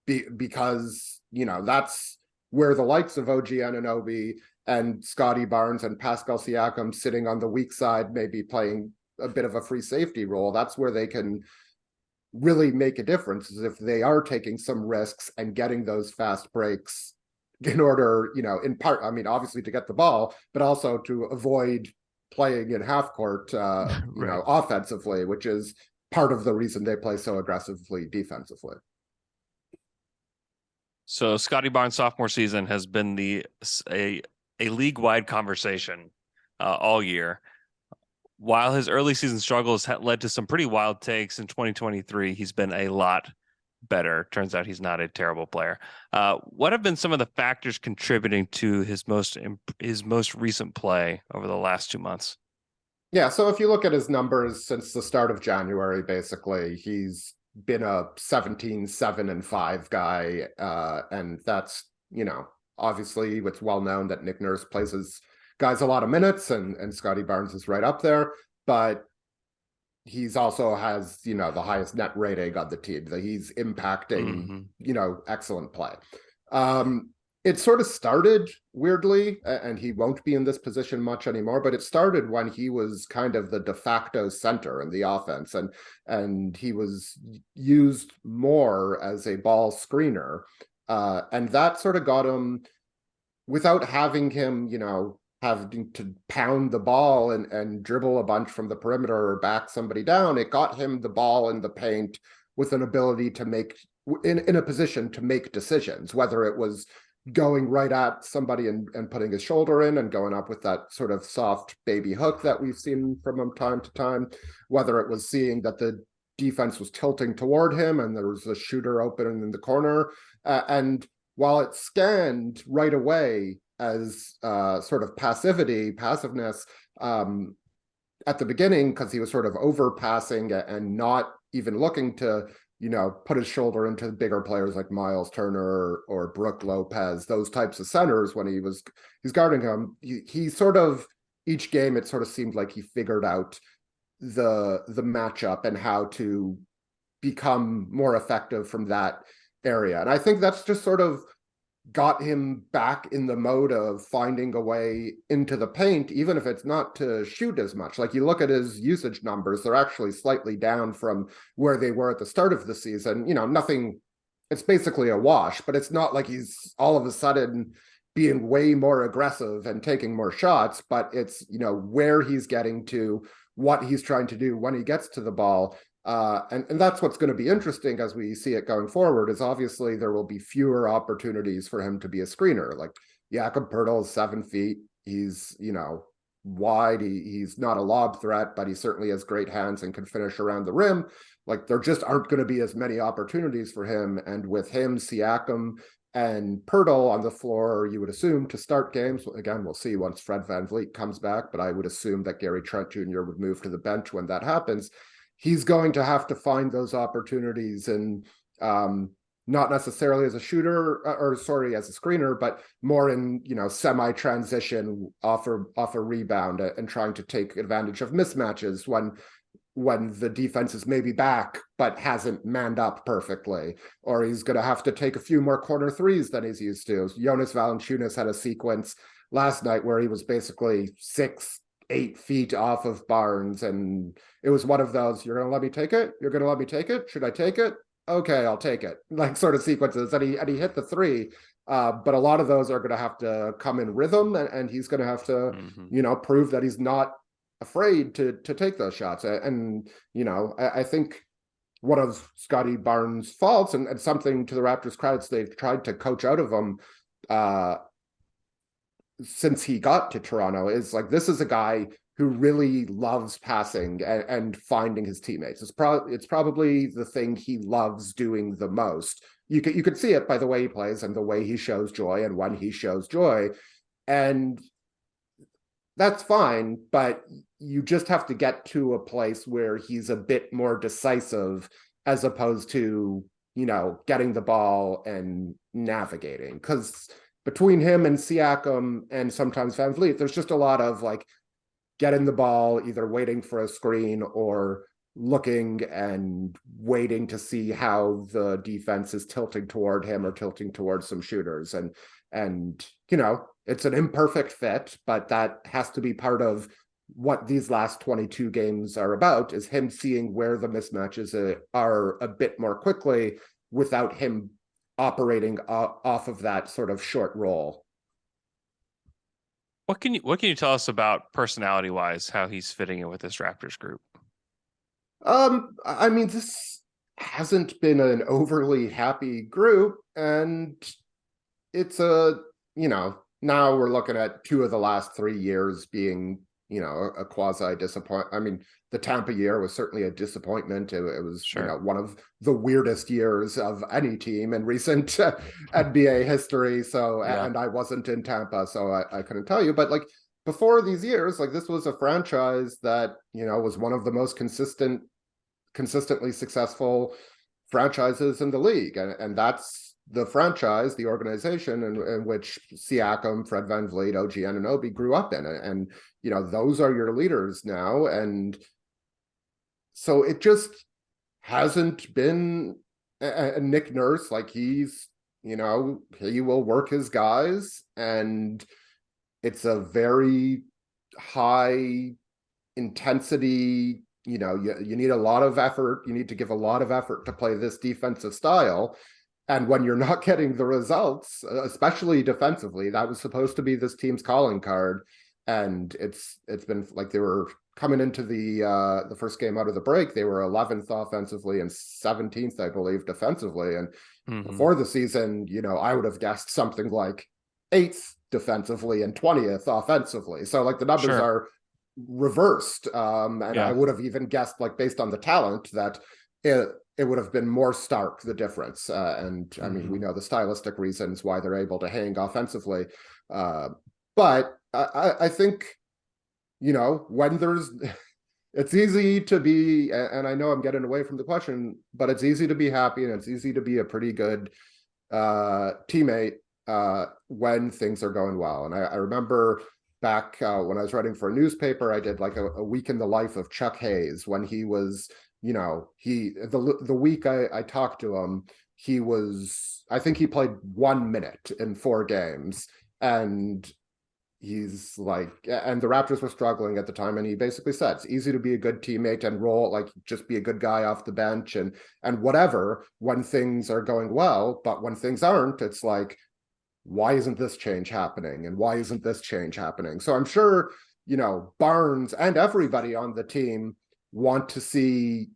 Speaker 4: because, that's where the likes of OG Anunoby and Scotty Barnes and Pascal Siakam sitting on the weak side, maybe playing a bit of a free safety role, that's where they can really make a difference, is if they are taking some risks and getting those fast breaks in order, in part, obviously to get the ball, but also to avoid playing in half court, right, offensively, which is part of the reason they play so aggressively defensively.
Speaker 1: So Scotty Barnes' sophomore season has been a league-wide conversation all year. While his early season struggles led to some pretty wild takes in 2023, he's been a lot better. Turns out he's not a terrible player. What have been some of the factors contributing to his most recent play over the last 2 months?
Speaker 4: Yeah, so if you look at his numbers since the start of January, basically, he's been a 17, 7, and 5 guy. And that's, obviously it's well known that Nick Nurse plays his guys a lot of minutes, and Scotty Barnes is right up there, but he's also has, the highest net rating on the team, that he's impacting, excellent play. It sort of started weirdly, and he won't be in this position much anymore, but it started when he was kind of the de facto center in the offense, and he was used more as a ball screener. And that sort of got him, without having him, having to pound the ball and dribble a bunch from the perimeter or back somebody down, it got him the ball in the paint with an ability to make, in a position to make decisions, whether it was going right at somebody and putting his shoulder in and going up with that sort of soft baby hook that we've seen from him time to time, whether it was seeing that the defense was tilting toward him and there was a shooter open in the corner. And while it's scanned right away as sort of passiveness at the beginning, because he was sort of overpassing and not even looking to, put his shoulder into bigger players like Miles Turner or Brook Lopez, those types of centers when he's guarding him. He sort of, each game, it sort of seemed like he figured out the matchup and how to become more effective from that area. And I think that's just sort of got him back in the mode of finding a way into the paint, even if it's not to shoot as much. Like, you look at his usage numbers, they're actually slightly down from where they were at the start of the season. Nothing, it's basically a wash, but it's not like he's all of a sudden being way more aggressive and taking more shots, but it's, where he's getting to, what he's trying to do when he gets to the ball. And that's what's going to be interesting as we see it going forward, is obviously there will be fewer opportunities for him to be a screener. Like, Jakob Poeltl is 7 feet. He's, wide. He's not a lob threat, but he certainly has great hands and can finish around the rim. Like, there just aren't going to be as many opportunities for him. And with him, Siakam, and Poeltl on the floor, you would assume, to start games. Again, we'll see once Fred VanVleet comes back, but I would assume that Gary Trent Jr. would move to the bench when that happens. He's going to have to find those opportunities, and not necessarily as a shooter, as a screener, but more in, semi-transition off a rebound and trying to take advantage of mismatches when the defense is maybe back but hasn't manned up perfectly, or he's going to have to take a few more corner threes than he's used to. Jonas Valanciunas had a sequence last night where he was basically 6-8 feet off of Barnes, and it was one of those, you're going to let me take it? You're going to let me take it? Should I take it? Okay, I'll take it. Like, sort of sequences. And he hit the three. But a lot of those are going to have to come in rhythm, and he's going to have to, prove that he's not afraid to take those shots. And, I think one of Scotty Barnes' faults, and something to the Raptors' credits, they've tried to coach out of him since he got to Toronto, is like, this is a guy who really loves passing and finding his teammates. It's probably the thing he loves doing the most. You could see it by the way he plays and the way he shows joy and when he shows joy. And that's fine, but you just have to get to a place where he's a bit more decisive, as opposed to, getting the ball and navigating. Because between him and Siakam and sometimes VanVleet, there's just a lot of like getting the ball, either waiting for a screen or looking and waiting to see how the defense is tilting toward him or tilting towards some shooters. And it's an imperfect fit, but that has to be part of what these last 22 games are about, is him seeing where the mismatches are a bit more quickly without him operating off of that sort of short roll.
Speaker 1: What can you tell us about personality wise, how he's fitting in with this Raptors group?
Speaker 4: I mean, this hasn't been an overly happy group, and it's now we're looking at 2 of the last 3 years being, a quasi disappointment. I mean, the Tampa year was certainly a disappointment. It was,
Speaker 1: sure,
Speaker 4: one of the weirdest years of any team in recent NBA history. So,
Speaker 1: yeah.
Speaker 4: And I wasn't in Tampa, so I couldn't tell you. But like, before these years, like, this was a franchise that, was one of the most consistently successful franchises in the league. And that's the franchise, the organization in which Siakam, Fred VanVleet, OG Anunoby grew up in. And, those are your leaders now. And so it just hasn't been a Nick Nurse. Like, he's, he will work his guys, and it's a very high intensity, you need a lot of effort. You need to give a lot of effort to play this defensive style. And when you're not getting the results, especially defensively, that was supposed to be this team's calling card. And it's been like, they were coming into the first game out of the break, they were 11th offensively and 17th, I believe, defensively. And before the season, I would have guessed something like 8th defensively and 20th offensively. So like, the numbers are reversed. And I would have even guessed, like, based on the talent, that it would have been more stark, the difference. And I mean, we know the stylistic reasons why they're able to hang offensively. But I think, when there's, it's easy to be, and I know I'm getting away from the question, but it's easy to be happy and it's easy to be a pretty good teammate when things are going well. And I remember back when I was writing for a newspaper, I did like a week in the life of Chuck Hayes when he was, the week I talked to him, I think he played 1 minute in 4 games, and he's like, and the Raptors were struggling at the time, and he basically said it's easy to be a good teammate and roll, like just be a good guy off the bench and whatever when things are going well, but when things aren't, it's like, why isn't this change happening, and why isn't this change happening? So I'm sure Barnes and everybody on the team want to see,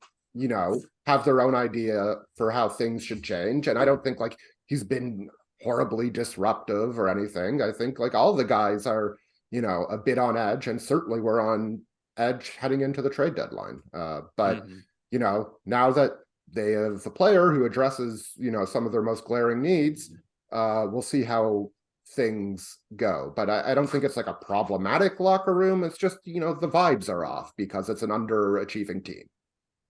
Speaker 4: have their own idea for how things should change, and I don't think like he's been horribly disruptive or anything. I think like all the guys are, a bit on edge, and certainly we're on edge heading into the trade deadline. But now that they have a player who addresses, some of their most glaring needs, we'll see how things go. But I don't think it's like a problematic locker room. It's just, the vibes are off because it's an underachieving team.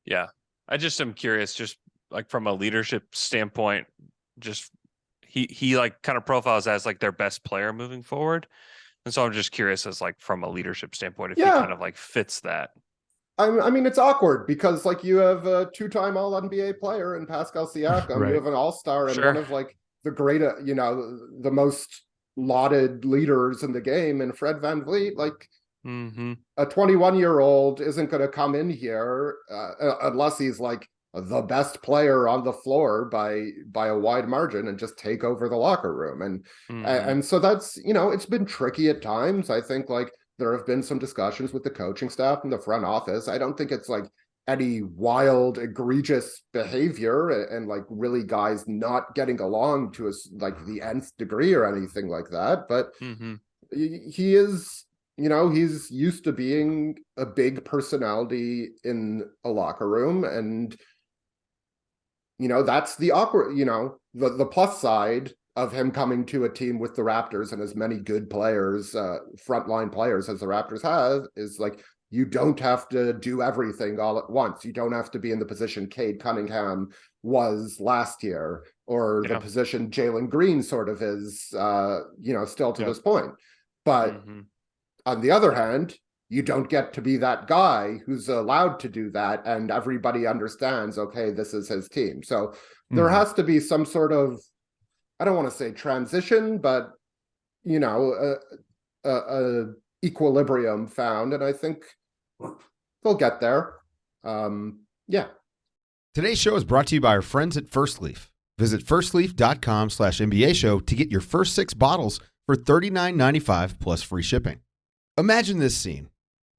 Speaker 1: Yeah. I just am curious, just like from a leadership standpoint, just he like kind of profiles as like their best player moving forward. And so I'm just curious as like from a leadership standpoint, if he kind of like fits that.
Speaker 4: I mean, it's awkward because like you have a 2-time All-NBA player in Pascal Siakam,
Speaker 2: Right.
Speaker 4: You have an all-star and one of like the great, the most lauded leaders in the game, and Fred VanVleet, like a 21-year-old isn't going to come in here unless he's like the best player on the floor by a wide margin and just take over the locker room. And so that's, it's been tricky at times. I think like there have been some discussions with the coaching staff and the front office. I don't think it's like any wild, egregious behavior and like really guys not getting along to like the nth degree or anything like that. But he is, he's used to being a big personality in a locker room, and that's the awkward, the plus side of him coming to a team with the Raptors and as many good players, frontline players as the Raptors have, is like, you don't have to do everything all at once. You don't have to be in the position Cade Cunningham was last year, or the position Jalen Green sort of is, still to this point. But on the other hand, you don't get to be that guy who's allowed to do that, and everybody understands, okay, this is his team. So there has to be some sort of, I don't want to say transition, but a equilibrium found, and I think they'll get there.
Speaker 3: Today's show is brought to you by our friends at First Leaf. Visit firstleaf.com/NBA show to get your first 6 bottles for $39.95 plus free shipping. Imagine this scene.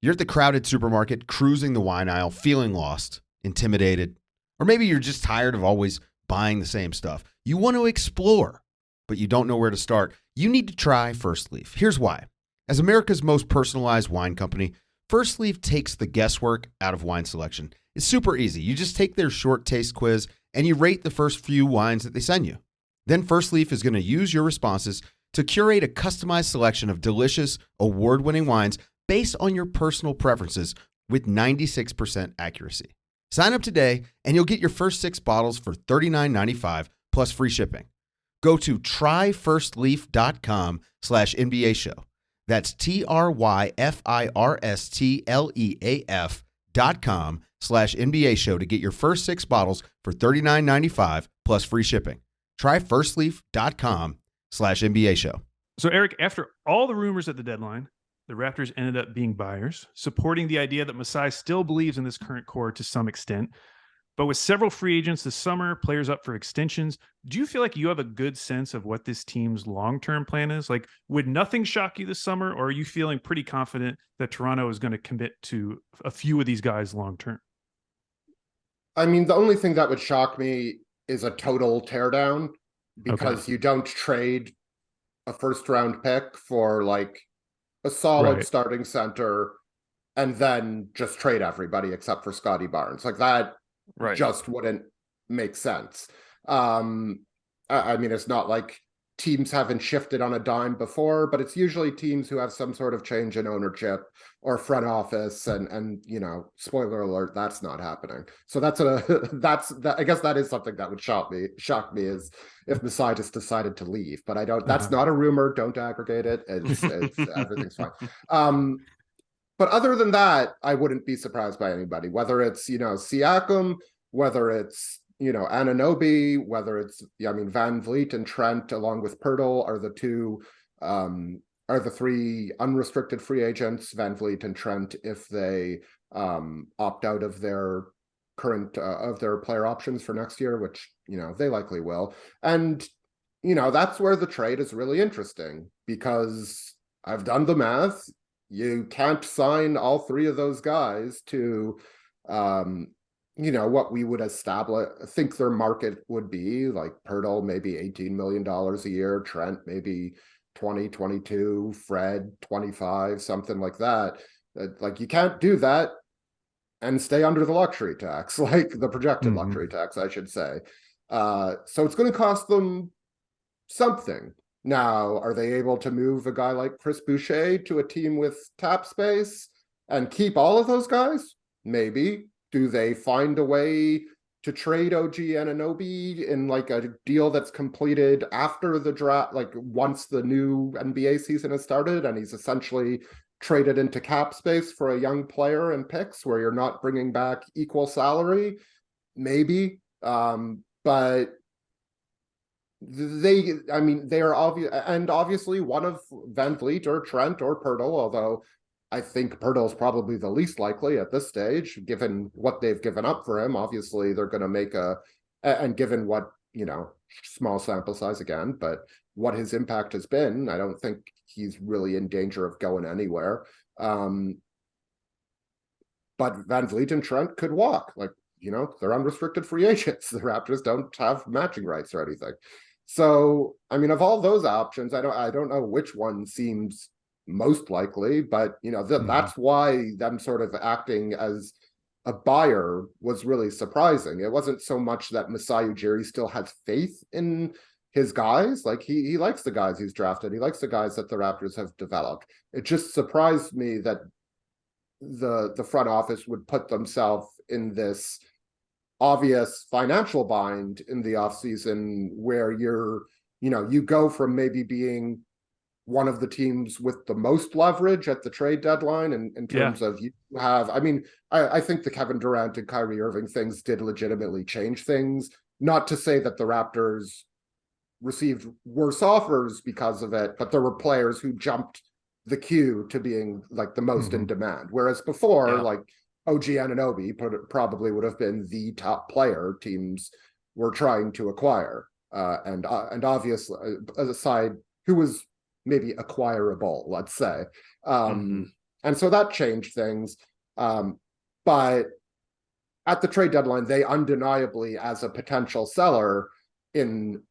Speaker 3: You're at the crowded supermarket, cruising the wine aisle, feeling lost, intimidated, or maybe you're just tired of always buying the same stuff. You want to explore, but you don't know where to start. You need to try First Leaf. Here's why. As America's most personalized wine company, First Leaf takes the guesswork out of wine selection. It's super easy. You just take their short taste quiz and you rate the first few wines that they send you. Then First Leaf is going to use your responses to curate a customized selection of delicious, award-winning wines based on your personal preferences with 96% accuracy. Sign up today and you'll get your first 6 bottles for $39.95 plus free shipping. Go to tryfirstleaf.com/NBA show. That's tryfirstleaf.com/NBA show to get your first 6 bottles for $39.95 plus free shipping. Try firstleaf.com/NBA show.
Speaker 2: So, Eric, after all the rumors at the deadline, the Raptors ended up being buyers, supporting the idea that Masai still believes in this current core to some extent. But with several free agents this summer, players up for extensions, do you feel like you have a good sense of what this team's long-term plan is? Like, would nothing shock you this summer, or are you feeling pretty confident that Toronto is going to commit to a few of these guys long-term?
Speaker 4: I mean, the only thing that would shock me is a total teardown, because you don't trade a first-round pick for like a solid starting center and then just trade everybody except for Scotty Barnes. Like that just wouldn't makes sense. I mean, it's not like teams haven't shifted on a dime before, but it's usually teams who have some sort of change in ownership or front office, and spoiler alert, that's not happening. So I guess that is something that would shock me is if Masai just decided to leave. But I don't. That's not a rumor. Don't aggregate it. It's everything's fine. But other than that, I wouldn't be surprised by anybody, whether it's Siakam, whether it's Anunoby, whether it's Van Vliet and Trent along with Pirtle are the three unrestricted free agents. Van Vliet and Trent if they opt out of their current of their player options for next year, which they likely will. And that's where the trade is really interesting, because I've done the math. You can't sign all three of those guys to what we would think their market would be, like Pirtle maybe $18 million a year, Trent maybe 20, 22, Fred 25, something like that. Like, you can't do that and stay under the luxury tax, like the projected luxury tax, I should say. So it's going to cost them something. Now, are they able to move a guy like Chris Boucher to a team with cap space and keep all of those guys? Maybe. Do they find a way to trade OG Anunoby in like a deal that's completed after the draft, like once the new NBA season has started and he's essentially traded into cap space for a young player and picks where you're not bringing back equal salary? Maybe. But they are obvious, and obviously one of Van Vliet or Trent or Pirtle, although I think Pirtle's probably the least likely at this stage, given what they've given up for him. Obviously, they're going to make and given what, small sample size again, but what his impact has been, I don't think he's really in danger of going anywhere. But Van Vliet and Trent could walk. Like, they're unrestricted free agents. The Raptors don't have matching rights or anything. So, of all those options, I don't know which one seems most likely, but that's why them sort of acting as a buyer was really surprising. It wasn't so much that Masai Ujiri still has faith in his guys. Like, he likes the guys he's drafted. He likes the guys that the Raptors have developed. It just surprised me that the front office would put themselves in this obvious financial bind in the offseason where you go from maybe being one of the teams with the most leverage at the trade deadline in terms of you have, I think the Kevin Durant and Kyrie Irving things did legitimately change things. Not to say that the Raptors received worse offers because of it, but there were players who jumped the queue to being like the most in demand. Whereas before, like OG Anunoby probably would have been the top player teams were trying to acquire. And obviously, aside, who was maybe acquirable, let's say. And so that changed things. But at the trade deadline, they undeniably, as a potential seller in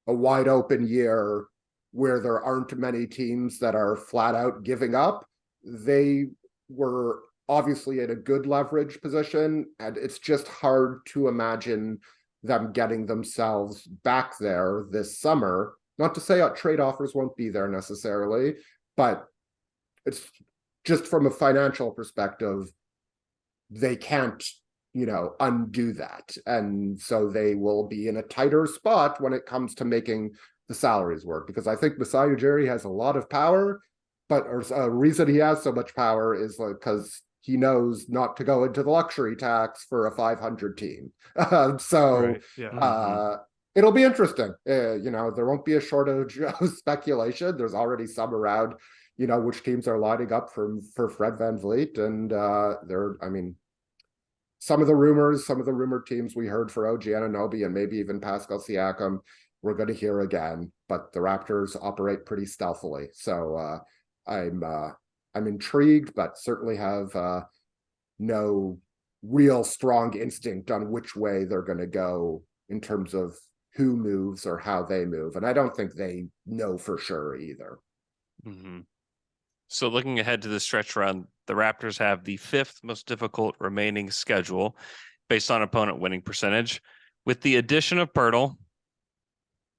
Speaker 4: a wide open year where there aren't many teams that are flat out giving up, they were obviously in a good leverage position. And it's just hard to imagine them getting themselves back there this summer. Not to say trade offers won't be there necessarily, but it's just from a financial perspective, they can't, undo that. And so they will be in a tighter spot when it comes to making the salaries work, because I think Masai Ujiri has a lot of power, but a reason he has so much power is because he knows not to go into the luxury tax for a 500 team. It'll be interesting. There won't be a shortage of speculation. There's already some around, which teams are lining up for Fred Van Vliet. And some of the rumored teams we heard for OG Anunoby and maybe even Pascal Siakam, we're going to hear again. But the Raptors operate pretty stealthily. So I'm intrigued, but certainly have no real strong instinct on which way they're going to go in terms of who moves or how they move. And I don't think they know for sure either.
Speaker 1: So looking ahead to the stretch run, the Raptors have the 5th most difficult remaining schedule based on opponent winning percentage, With the addition of Pirtle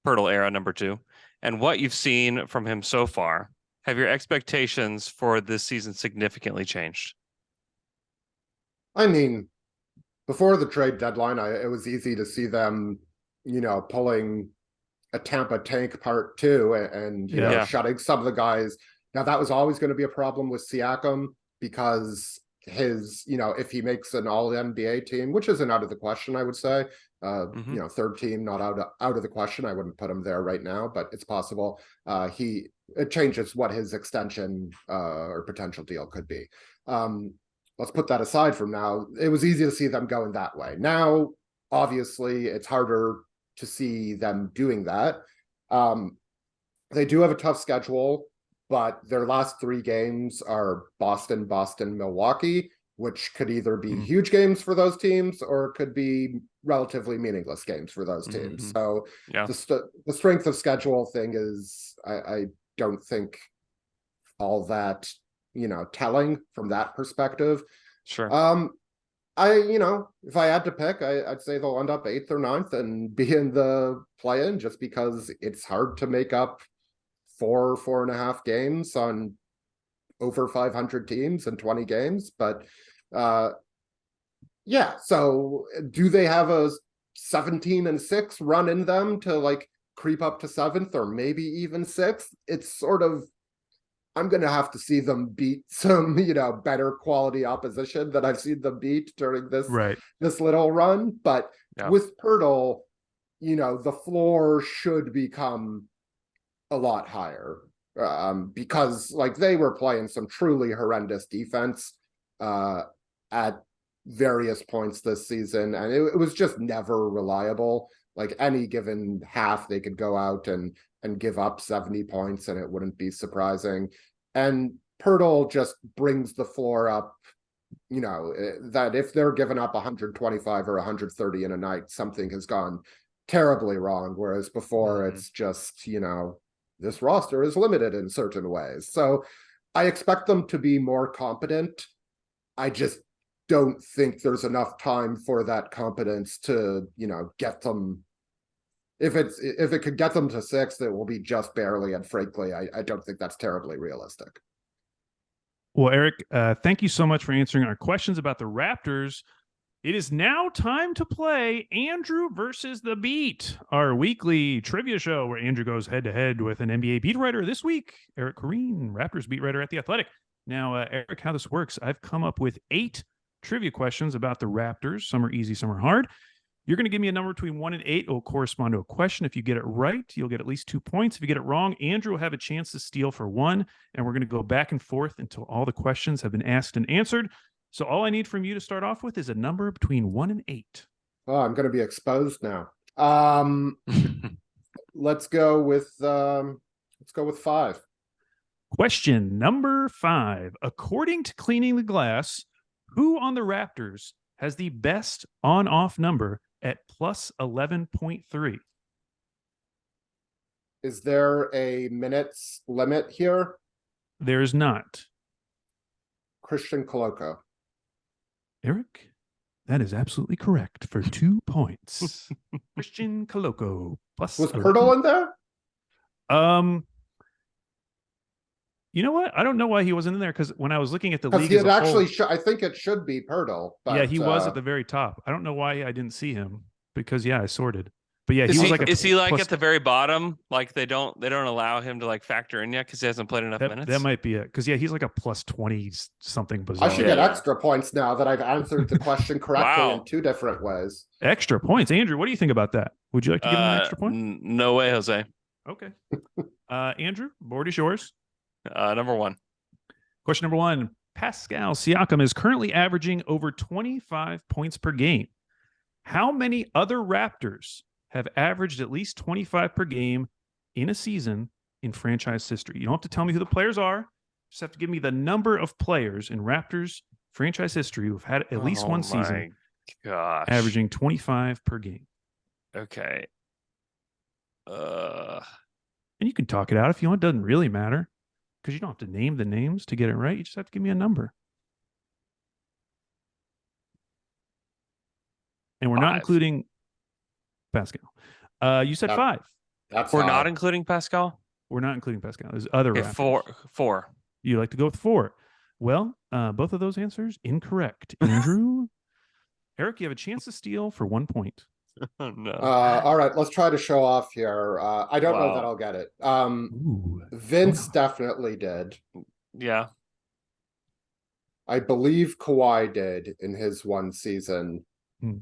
Speaker 1: era number 2, and what you've seen from him so far, have your expectations for this season significantly changed?
Speaker 4: I mean, before the trade deadline, it was easy to see them, pulling a Tampa tank part 2 and shutting some of the guys. Now that was always going to be a problem with Siakam because his, if he makes an all NBA team, which isn't out of the question, I would say, third team, not out of the question. I wouldn't put him there right now, but it's possible. It changes what his extension or potential deal could be. Let's put that aside from now. It was easy to see them going that way. Now, obviously, it's harder to see them doing that. They do have a tough schedule, but their last 3 games are Boston, Milwaukee, which could either be huge games for those teams or could be relatively meaningless games for those teams. So the strength of schedule thing is, I don't think all that, telling from that perspective.
Speaker 1: Sure.
Speaker 4: If I had to pick, I'd say they'll end up 8th or 9th and be in the play-in just because it's hard to make up 4.5 games on over 500 teams and 20 games. But so do they have a 17-6 run in them to like creep up to 7th or maybe even 6th? It's sort of, I'm going to have to see them beat some, better quality opposition that I've seen them beat during this little run. But with Pirtle, the floor should become a lot higher because like they were playing some truly horrendous defense at various points this season. And it was just never reliable. Like any given half, they could go out and give up 70 points and it wouldn't be surprising. And Pirtle just brings the floor up, that if they're giving up 125 or 130 in a night, something has gone terribly wrong. Whereas before it's just, this roster is limited in certain ways. So I expect them to be more competent. I just don't think there's enough time for that competence to, get them. If it could get them to 6th, it will be just barely. And frankly, I don't think that's terribly realistic.
Speaker 2: Well, Eric, thank you so much for answering our questions about the Raptors. It is now time to play Andrew versus the Beat, our weekly trivia show where Andrew goes head-to-head with an NBA beat writer. This week, Eric Corrine, Raptors beat writer at The Athletic. Now, Eric, how this works, I've come up with 8 trivia questions about the Raptors. Some are easy, some are hard. You're going to give me a number between 1 and 8. It will correspond to a question. If you get it right, you'll get at least 2 points. If you get it wrong, Andrew will have a chance to steal for 1. And we're going to go back and forth until all the questions have been asked and answered. So all I need from you to start off with is a number between 1 and 8.
Speaker 4: Oh, I'm going to be exposed now. Let's go with 5.
Speaker 2: Question number 5. According to Cleaning the Glass, who on the Raptors has the best on-off number at plus 11.3?
Speaker 4: Is there a minutes limit here?
Speaker 2: There's not.
Speaker 4: Christian Coloco.
Speaker 2: Eric, that is absolutely correct for 2 points. Christian Coloco plus.
Speaker 4: Was Pirtle in there?
Speaker 2: You know what? I don't know why he wasn't in there because when I was looking at the league,
Speaker 4: I think it should be Pirtle. But,
Speaker 2: yeah, he was at the very top. I don't know why I didn't see him because I sorted. But yeah,
Speaker 1: is he at the very bottom? Like they don't allow him to like factor in yet because he hasn't played enough minutes.
Speaker 2: That might be it. Because he's like a plus 20 something bizarre.
Speaker 4: I should get extra points now that I've answered the question correctly in 2 different ways.
Speaker 2: Extra points, Andrew. What do you think about that? Would you like to give him an extra point?
Speaker 1: No way, Jose.
Speaker 2: Okay. Andrew, board is yours.
Speaker 1: Number 1.
Speaker 2: Question number 1. Pascal Siakam is currently averaging over 25 points per game. How many other Raptors have averaged at least 25 per game in a season in franchise history? You don't have to tell me who the players are. Just have to give me the number of players in Raptors franchise history who've had at least one season averaging 25 per game.
Speaker 1: Okay.
Speaker 2: And you can talk it out if you want. It doesn't really matter because you don't have to name the names to get it right. You just have to give me a number. And we're not including Pascal. You said
Speaker 4: That-
Speaker 2: 5.
Speaker 4: That's
Speaker 1: We're
Speaker 4: high.
Speaker 1: not including Pascal.
Speaker 2: We're not including Pascal. There's other
Speaker 1: Okay,
Speaker 2: Raptors.
Speaker 1: 4.
Speaker 2: You like to go with 4. Well, both of those answers incorrect. Andrew, Eric, you have a chance to steal for 1 point.
Speaker 1: Oh, no.
Speaker 4: All right, let's try to show off here. I don't know that
Speaker 1: Wow.
Speaker 4: I'll get it.
Speaker 2: Ooh.
Speaker 4: Vince
Speaker 2: Oh, no.
Speaker 4: definitely did.
Speaker 1: Yeah.
Speaker 4: I believe Kawhi did in his one season.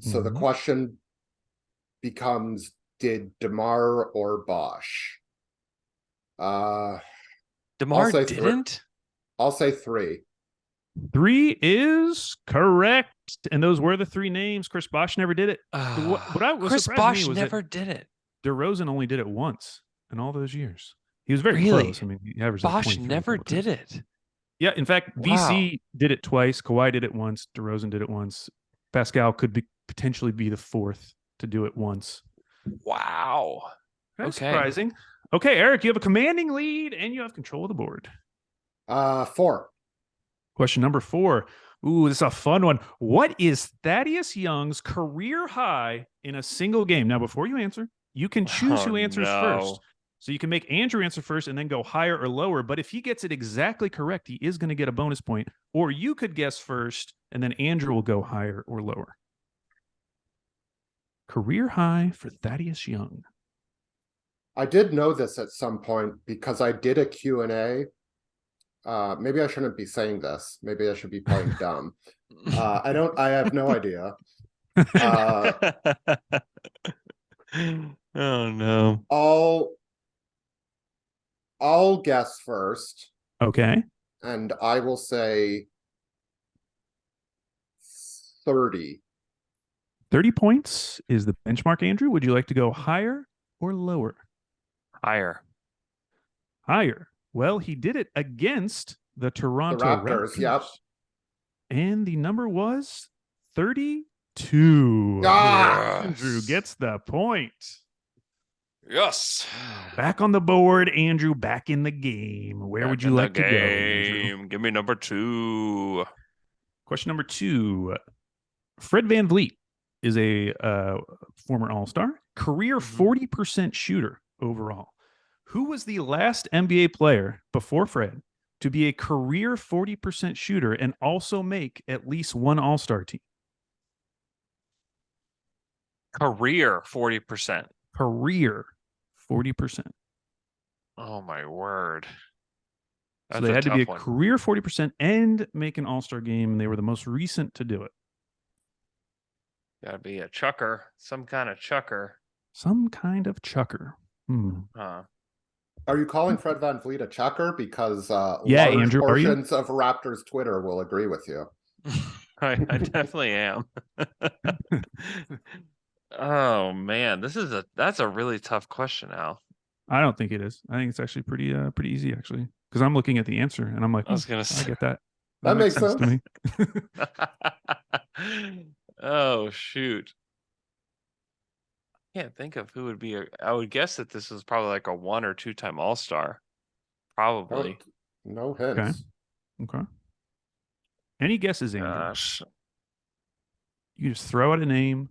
Speaker 4: So the
Speaker 2: Mhm.
Speaker 4: question becomes, did DeMar or Bosch?
Speaker 1: DeMar
Speaker 4: say
Speaker 1: didn't?
Speaker 4: I'll say 3.
Speaker 2: 3 is correct. And those were the 3 names. Chris Bosh never did it. What
Speaker 1: Chris
Speaker 2: surprised
Speaker 1: Bosh
Speaker 2: me was
Speaker 1: never did it.
Speaker 2: DeRozan only did it once in all those years. He was very
Speaker 1: Really?
Speaker 2: close. I mean, he averaged like
Speaker 1: Bosh
Speaker 2: 23
Speaker 1: never
Speaker 2: couple times.
Speaker 1: did it.
Speaker 2: Yeah, in fact,
Speaker 1: Wow.
Speaker 2: VC did it twice. Kawhi did it once. DeRozan did it once. Pascal could potentially be the 4th to do it once.
Speaker 1: Wow.
Speaker 2: That's
Speaker 1: Okay.
Speaker 2: surprising. Okay, Eric, you have a commanding lead and you have control of the board.
Speaker 4: 4.
Speaker 2: Question number 4. Ooh, this is a fun one. What is Thaddeus Young's career high in a single game? Now, before you answer, you can choose who answers first. So you can make Andrew answer first and then go higher or lower. But if he gets it exactly correct, he is going to get a bonus point. Or you could guess first and then Andrew will go higher or lower. Career high for Thaddeus Young.
Speaker 4: I did know this at some point because I did a Q&A. Maybe I shouldn't be saying this. Maybe I should be playing dumb. I have no idea.
Speaker 1: Oh no.
Speaker 4: I'll guess first,
Speaker 2: Okay.
Speaker 4: and I will say 30.
Speaker 2: 30 points is the benchmark, Andrew. Would you like to go higher or lower?
Speaker 1: Higher.
Speaker 2: Higher. Well, he did it against the Toronto
Speaker 4: Raptors, yep.
Speaker 2: And the number was 32.
Speaker 4: Ah!
Speaker 2: Andrew gets the point.
Speaker 1: Yes.
Speaker 2: Back on the board, Andrew, back in the game. Where would you like to go, Andrew?
Speaker 1: Give me number 2.
Speaker 2: Question number 2. Fred VanVleet is a former All-Star, career 40% shooter overall. Who was the last NBA player before Fred to be a career 40% shooter and also make at least one All-Star team?
Speaker 1: Career 40%.
Speaker 2: Career 40%.
Speaker 1: Oh my word.
Speaker 2: So they had to be a career 40% and make an All-Star game, and they were the most recent to do it.
Speaker 1: Gotta be a chucker, some kind of chucker.
Speaker 2: Some kind of chucker.
Speaker 4: Are you calling Fred VanVleet a chucker? Because
Speaker 2: yeah,
Speaker 4: large
Speaker 2: Andrew,
Speaker 4: portions of Raptors Twitter will agree with you.
Speaker 1: I definitely am. Oh man, that's a really tough question, Al.
Speaker 2: I don't think it is. I think it's actually pretty easy, actually, because I'm looking at the answer and I'm like,
Speaker 1: I was gonna say,
Speaker 2: I get that.
Speaker 4: That makes sense
Speaker 2: to me.
Speaker 1: Oh shoot. I can't think of who would be I would guess that this is probably like a 1 or 2 time All-Star. Probably.
Speaker 4: No hints.
Speaker 2: Okay. Any guesses, Andrew?
Speaker 1: Gosh.
Speaker 2: You can just throw out a name.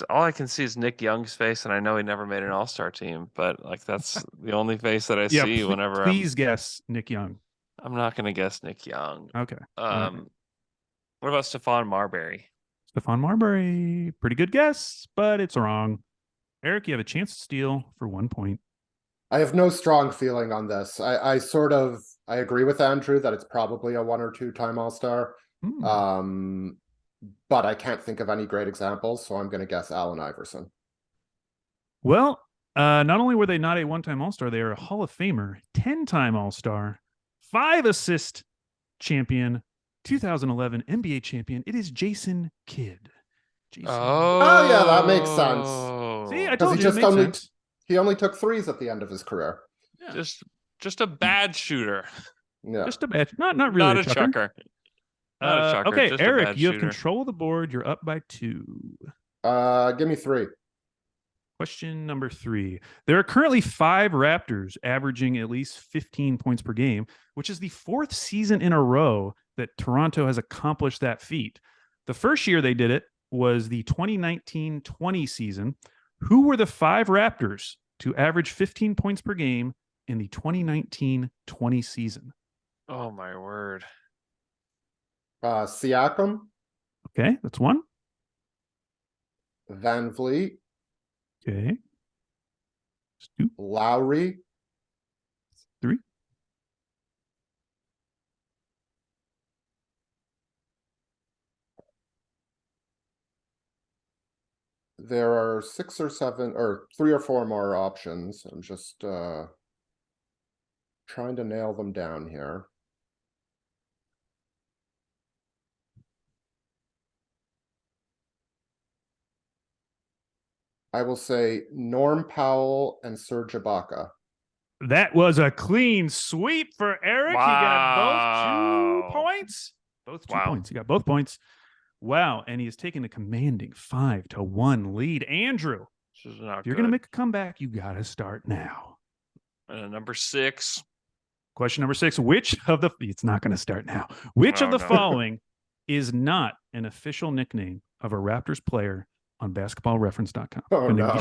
Speaker 1: All I can see is Nick Young's face, and I know he never made an All-Star team, but like that's the only face that I see whenever
Speaker 2: please guess Nick Young.
Speaker 1: I'm not gonna guess Nick Young.
Speaker 2: Okay.
Speaker 1: What about Stephon Marbury?
Speaker 2: Stephon Marbury. Pretty good guess, but it's wrong. Eric, you have a chance to steal for 1 point.
Speaker 4: I have no strong feeling on this. I agree with Andrew that it's probably a 1 or 2 time All-Star. But I can't think of any great examples, so I'm going to guess Allen Iverson.
Speaker 2: Well, not only were they not a 1-time All-Star, they are a Hall of Famer, 10-time All-Star, 5-assist champion, 2011 NBA champion. It is Jason Kidd.
Speaker 4: Oh yeah, that makes sense.
Speaker 2: See, I told you it made sense.
Speaker 4: He only took 3s at the end of his career.
Speaker 1: Yeah. Just a bad shooter.
Speaker 4: Yeah.
Speaker 2: Just a bad, not really
Speaker 1: not a chucker. Not a chucker.
Speaker 2: Okay,
Speaker 1: just
Speaker 2: Eric, you have
Speaker 1: shooter.
Speaker 2: control of the board. You're up by 2.
Speaker 4: Give me 3.
Speaker 2: Question number 3. There are currently 5 Raptors averaging at least 15 points per game, which is the 4th season in a row that Toronto has accomplished that feat. The first year they did it, was the 2019-20 season. Who were the 5 Raptors to average 15 points per game in the 2019-20 season?
Speaker 1: Oh my word.
Speaker 4: Siakam,
Speaker 2: Okay, that's one.
Speaker 4: Van Vliet,
Speaker 2: Okay. That's 2,
Speaker 4: Lowry,
Speaker 2: 3.
Speaker 4: there are 6 or 7 or 3 or 4 more options. I'm just trying to nail them down here. I will say Norm Powell and Serge Ibaka.
Speaker 2: That was a clean sweep for Eric. He got both 2
Speaker 1: Wow.
Speaker 2: points. Both 2
Speaker 1: Wow.
Speaker 2: points. He got both points. Wow. And he is taking a commanding 5-1 lead. Andrew,
Speaker 1: This is not
Speaker 2: if you're
Speaker 1: good.
Speaker 2: going to make a comeback, you got to start now.
Speaker 1: Number 6.
Speaker 2: Question number 6. Which of the, it's not going to start now. Which of
Speaker 1: Oh,
Speaker 2: the
Speaker 1: no.
Speaker 2: following is not an official nickname of a Raptors player on basketballreference.com?
Speaker 4: Oh,
Speaker 2: I'm
Speaker 4: no.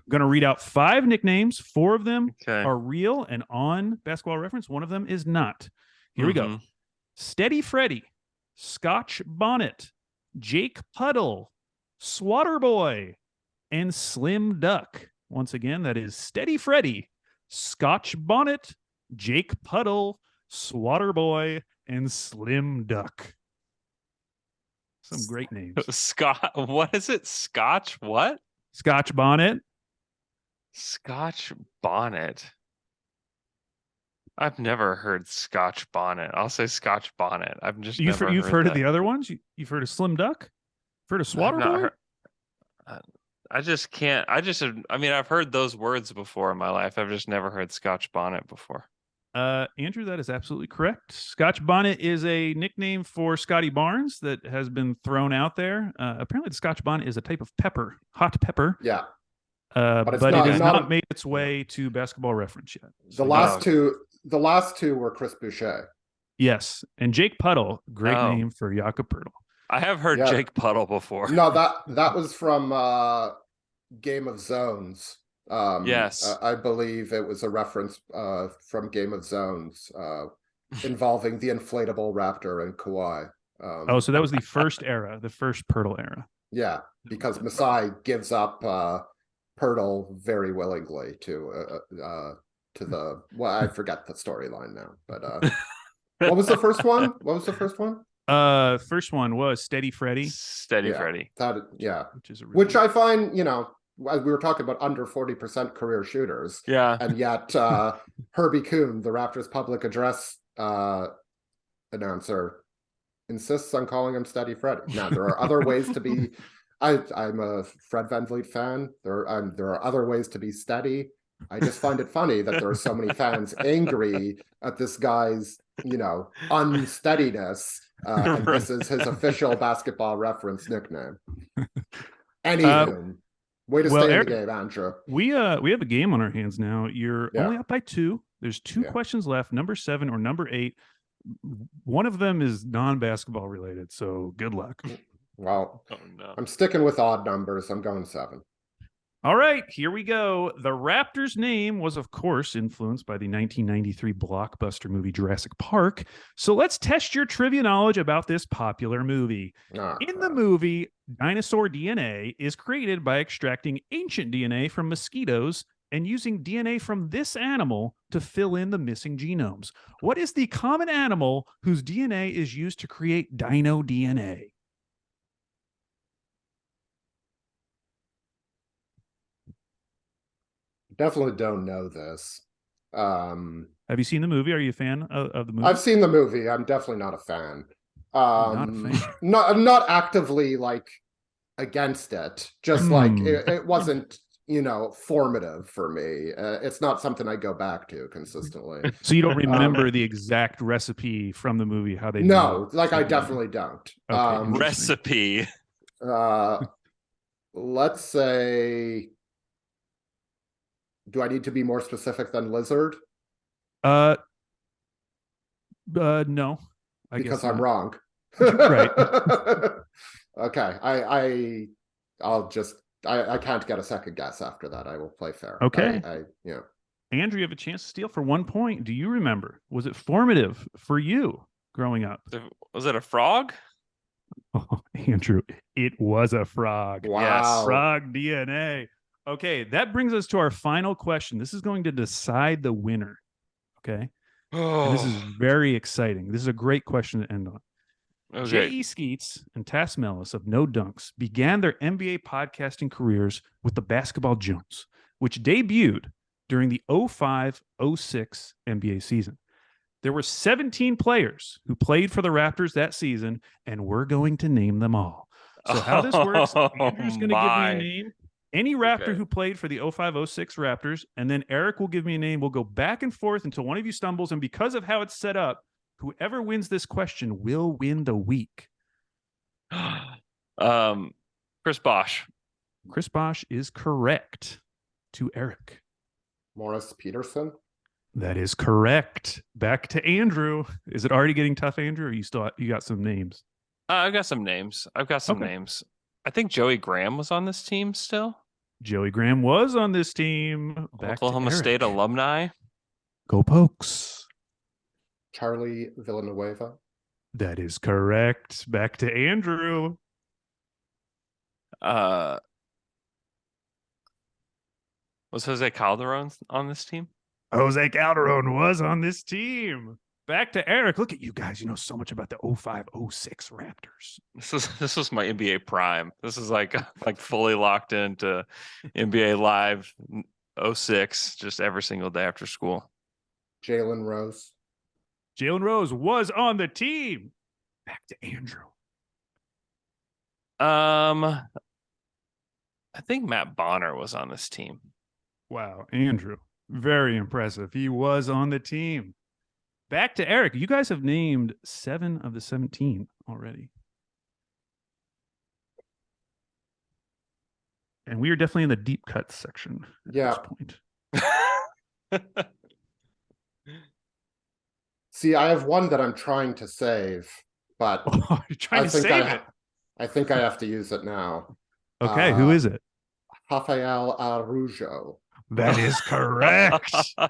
Speaker 2: going to read out 5 nicknames. 4 of them
Speaker 1: Okay.
Speaker 2: are real and on Basketball Reference. 1 of them is not. Here we go.
Speaker 1: Mhm.
Speaker 2: Steady Freddy, Scotch Bonnet, Jake Puddle, Swatter Boy, and Slim Duck. Once again, that is Steady Freddy, Scotch Bonnet, Jake Puddle, Swatter Boy, and Slim Duck. Some great names.
Speaker 1: Scott, what is it? Scotch what?
Speaker 2: Scotch Bonnet.
Speaker 1: Scotch bonnet. I've never heard Scotch bonnet. I'll say Scotch bonnet. I've just
Speaker 2: You've
Speaker 1: never
Speaker 2: heard of
Speaker 1: that.
Speaker 2: the other ones? You've heard of Slim Duck? Heard of
Speaker 1: I've
Speaker 2: Swatter
Speaker 1: not
Speaker 2: Boy?
Speaker 1: heard- I just can't. I mean, I've heard those words before in my life. I've just never heard Scotch bonnet before.
Speaker 2: Andrew, that is absolutely correct. Scotch Bonnet is a nickname for Scotty Barnes that has been thrown out there. Apparently, the Scotch Bonnet is a type of pepper, hot pepper.
Speaker 4: Yeah.
Speaker 2: But
Speaker 4: it's
Speaker 2: it
Speaker 4: not-
Speaker 2: has
Speaker 4: not
Speaker 2: not
Speaker 4: a-
Speaker 2: made its way to Basketball Reference yet.
Speaker 4: The last two were Chris Boucher.
Speaker 2: Yes, and Jake Puddle, great
Speaker 1: Oh.
Speaker 2: name for Jakob Poeltl.
Speaker 1: I have heard
Speaker 4: Yeah.
Speaker 1: Jake Puddle before.
Speaker 4: No, that was from Game of Zones.
Speaker 1: Yes.
Speaker 4: I believe it was a reference from Game of Zones involving the inflatable raptor and Kawhi.
Speaker 2: So that was the first era, the first Poeltl era.
Speaker 4: Yeah, because Masai gives up Poeltl very willingly to the I forget the storyline now, but what was the first one? What was the first one?
Speaker 2: First one was Steady Freddy,
Speaker 1: Steady
Speaker 4: Yeah.
Speaker 1: Freddy.
Speaker 2: which is a really
Speaker 4: Which I find, as we were talking about under 40% career shooters,
Speaker 1: Yeah.
Speaker 4: and yet Herbie Kuhn, the Raptors public address announcer, insists on calling him Steady Freddy. Now there are other ways to be. I'm a Fred VanVleet fan. There are other ways to be steady. I just find it funny that there are so many fans angry at this guy's, unsteadiness. And this is his official Basketball Reference nickname. Anywho, way to stay in
Speaker 2: Eric,
Speaker 4: the game, Andrew.
Speaker 2: we have a game on our hands now. You're only up by 2. There's 2 questions left, number 7 or number 8. One of them is non-basketball related, so good luck.
Speaker 4: Well,
Speaker 1: Oh no.
Speaker 4: I'm sticking with odd numbers. I'm going 7.
Speaker 2: All right, here we go. The Raptors' name was, of course, influenced by the 1993 blockbuster movie Jurassic Park. So let's test your trivia knowledge about this popular movie. In the movie, dinosaur DNA is created by extracting ancient DNA from mosquitoes and using DNA from this animal to fill in the missing genomes. What is the common animal whose DNA is used to create dino DNA?
Speaker 4: Definitely don't know this.
Speaker 2: Have you seen the movie? Are you a fan of the movie?
Speaker 4: I've seen the movie. I'm definitely not a fan.
Speaker 2: Not a fan.
Speaker 4: Not actively like against it. Just like it wasn't, formative for me. It's not something I go back to consistently.
Speaker 2: So you don't remember the exact recipe from the movie, how they
Speaker 4: No,
Speaker 2: made it?
Speaker 4: like I definitely don't.
Speaker 2: Okay, interesting.
Speaker 1: Recipe.
Speaker 4: Let's say, do I need to be more specific than lizard?
Speaker 2: No, I
Speaker 4: Because
Speaker 2: guess
Speaker 4: I'm
Speaker 2: not.
Speaker 4: wrong.
Speaker 2: Right.
Speaker 4: Okay. I can't get a second guess after that. I will play fair.
Speaker 2: Okay.
Speaker 4: Yeah.
Speaker 2: Andrew, you have a chance to steal for 1 point. Do you remember? Was it formative for you growing up?
Speaker 1: Was it a frog?
Speaker 2: Oh, Andrew, it was a frog.
Speaker 4: Wow.
Speaker 2: Frog DNA. Okay, that brings us to our final question. This is going to decide the winner. Okay. And this is very exciting. This is a great question to end on.
Speaker 1: Okay.
Speaker 2: J.E. Skeets and Tass Mellis of No Dunks began their NBA podcasting careers with the Basketball Jones, which debuted during the 05-06 NBA season. There were 17 players who played for the Raptors that season, and we're going to name them all. So how this works, Andrew's going to give me a name, any Raptor who played for the 05-06 Raptors, and then Eric will give me a name. We'll go back and forth until one of you stumbles, and because of how it's set up, whoever wins this question will win the week.
Speaker 1: Chris Bosh.
Speaker 2: Chris Bosh is correct to Eric.
Speaker 4: Morris Peterson.
Speaker 2: That is correct. Back to Andrew. Is it already getting tough, Andrew, or you got some names?
Speaker 1: I've got some names. I think Joey Graham was on this team still.
Speaker 2: Joey Graham was on this team. Back
Speaker 1: Oklahoma State alumni.
Speaker 2: Go Pokes.
Speaker 4: Charlie Villanueva.
Speaker 2: That is correct. Back to Andrew.
Speaker 1: Was Jose Calderon on this team?
Speaker 2: Jose Calderon was on this team. Back to Eric. Look at you guys. You know so much about the 05-06 Raptors.
Speaker 1: This was my NBA prime. This is like fully locked into NBA Live 06 just every single day after school.
Speaker 4: Jalen Rose.
Speaker 2: Jalen Rose was on the team. Back to Andrew.
Speaker 1: I think Matt Bonner was on this team.
Speaker 2: Wow, Andrew. Very impressive. He was on the team. Back to Eric. You guys have named 7 of the 17 already. And we are definitely in the deep cuts section at this point.
Speaker 4: See, I have one that I'm trying to save, but
Speaker 2: you're trying to save it.
Speaker 4: I think I have to use it now.
Speaker 2: Okay, who is it?
Speaker 4: Rafael Araujo.
Speaker 2: That is correct.
Speaker 1: Oh,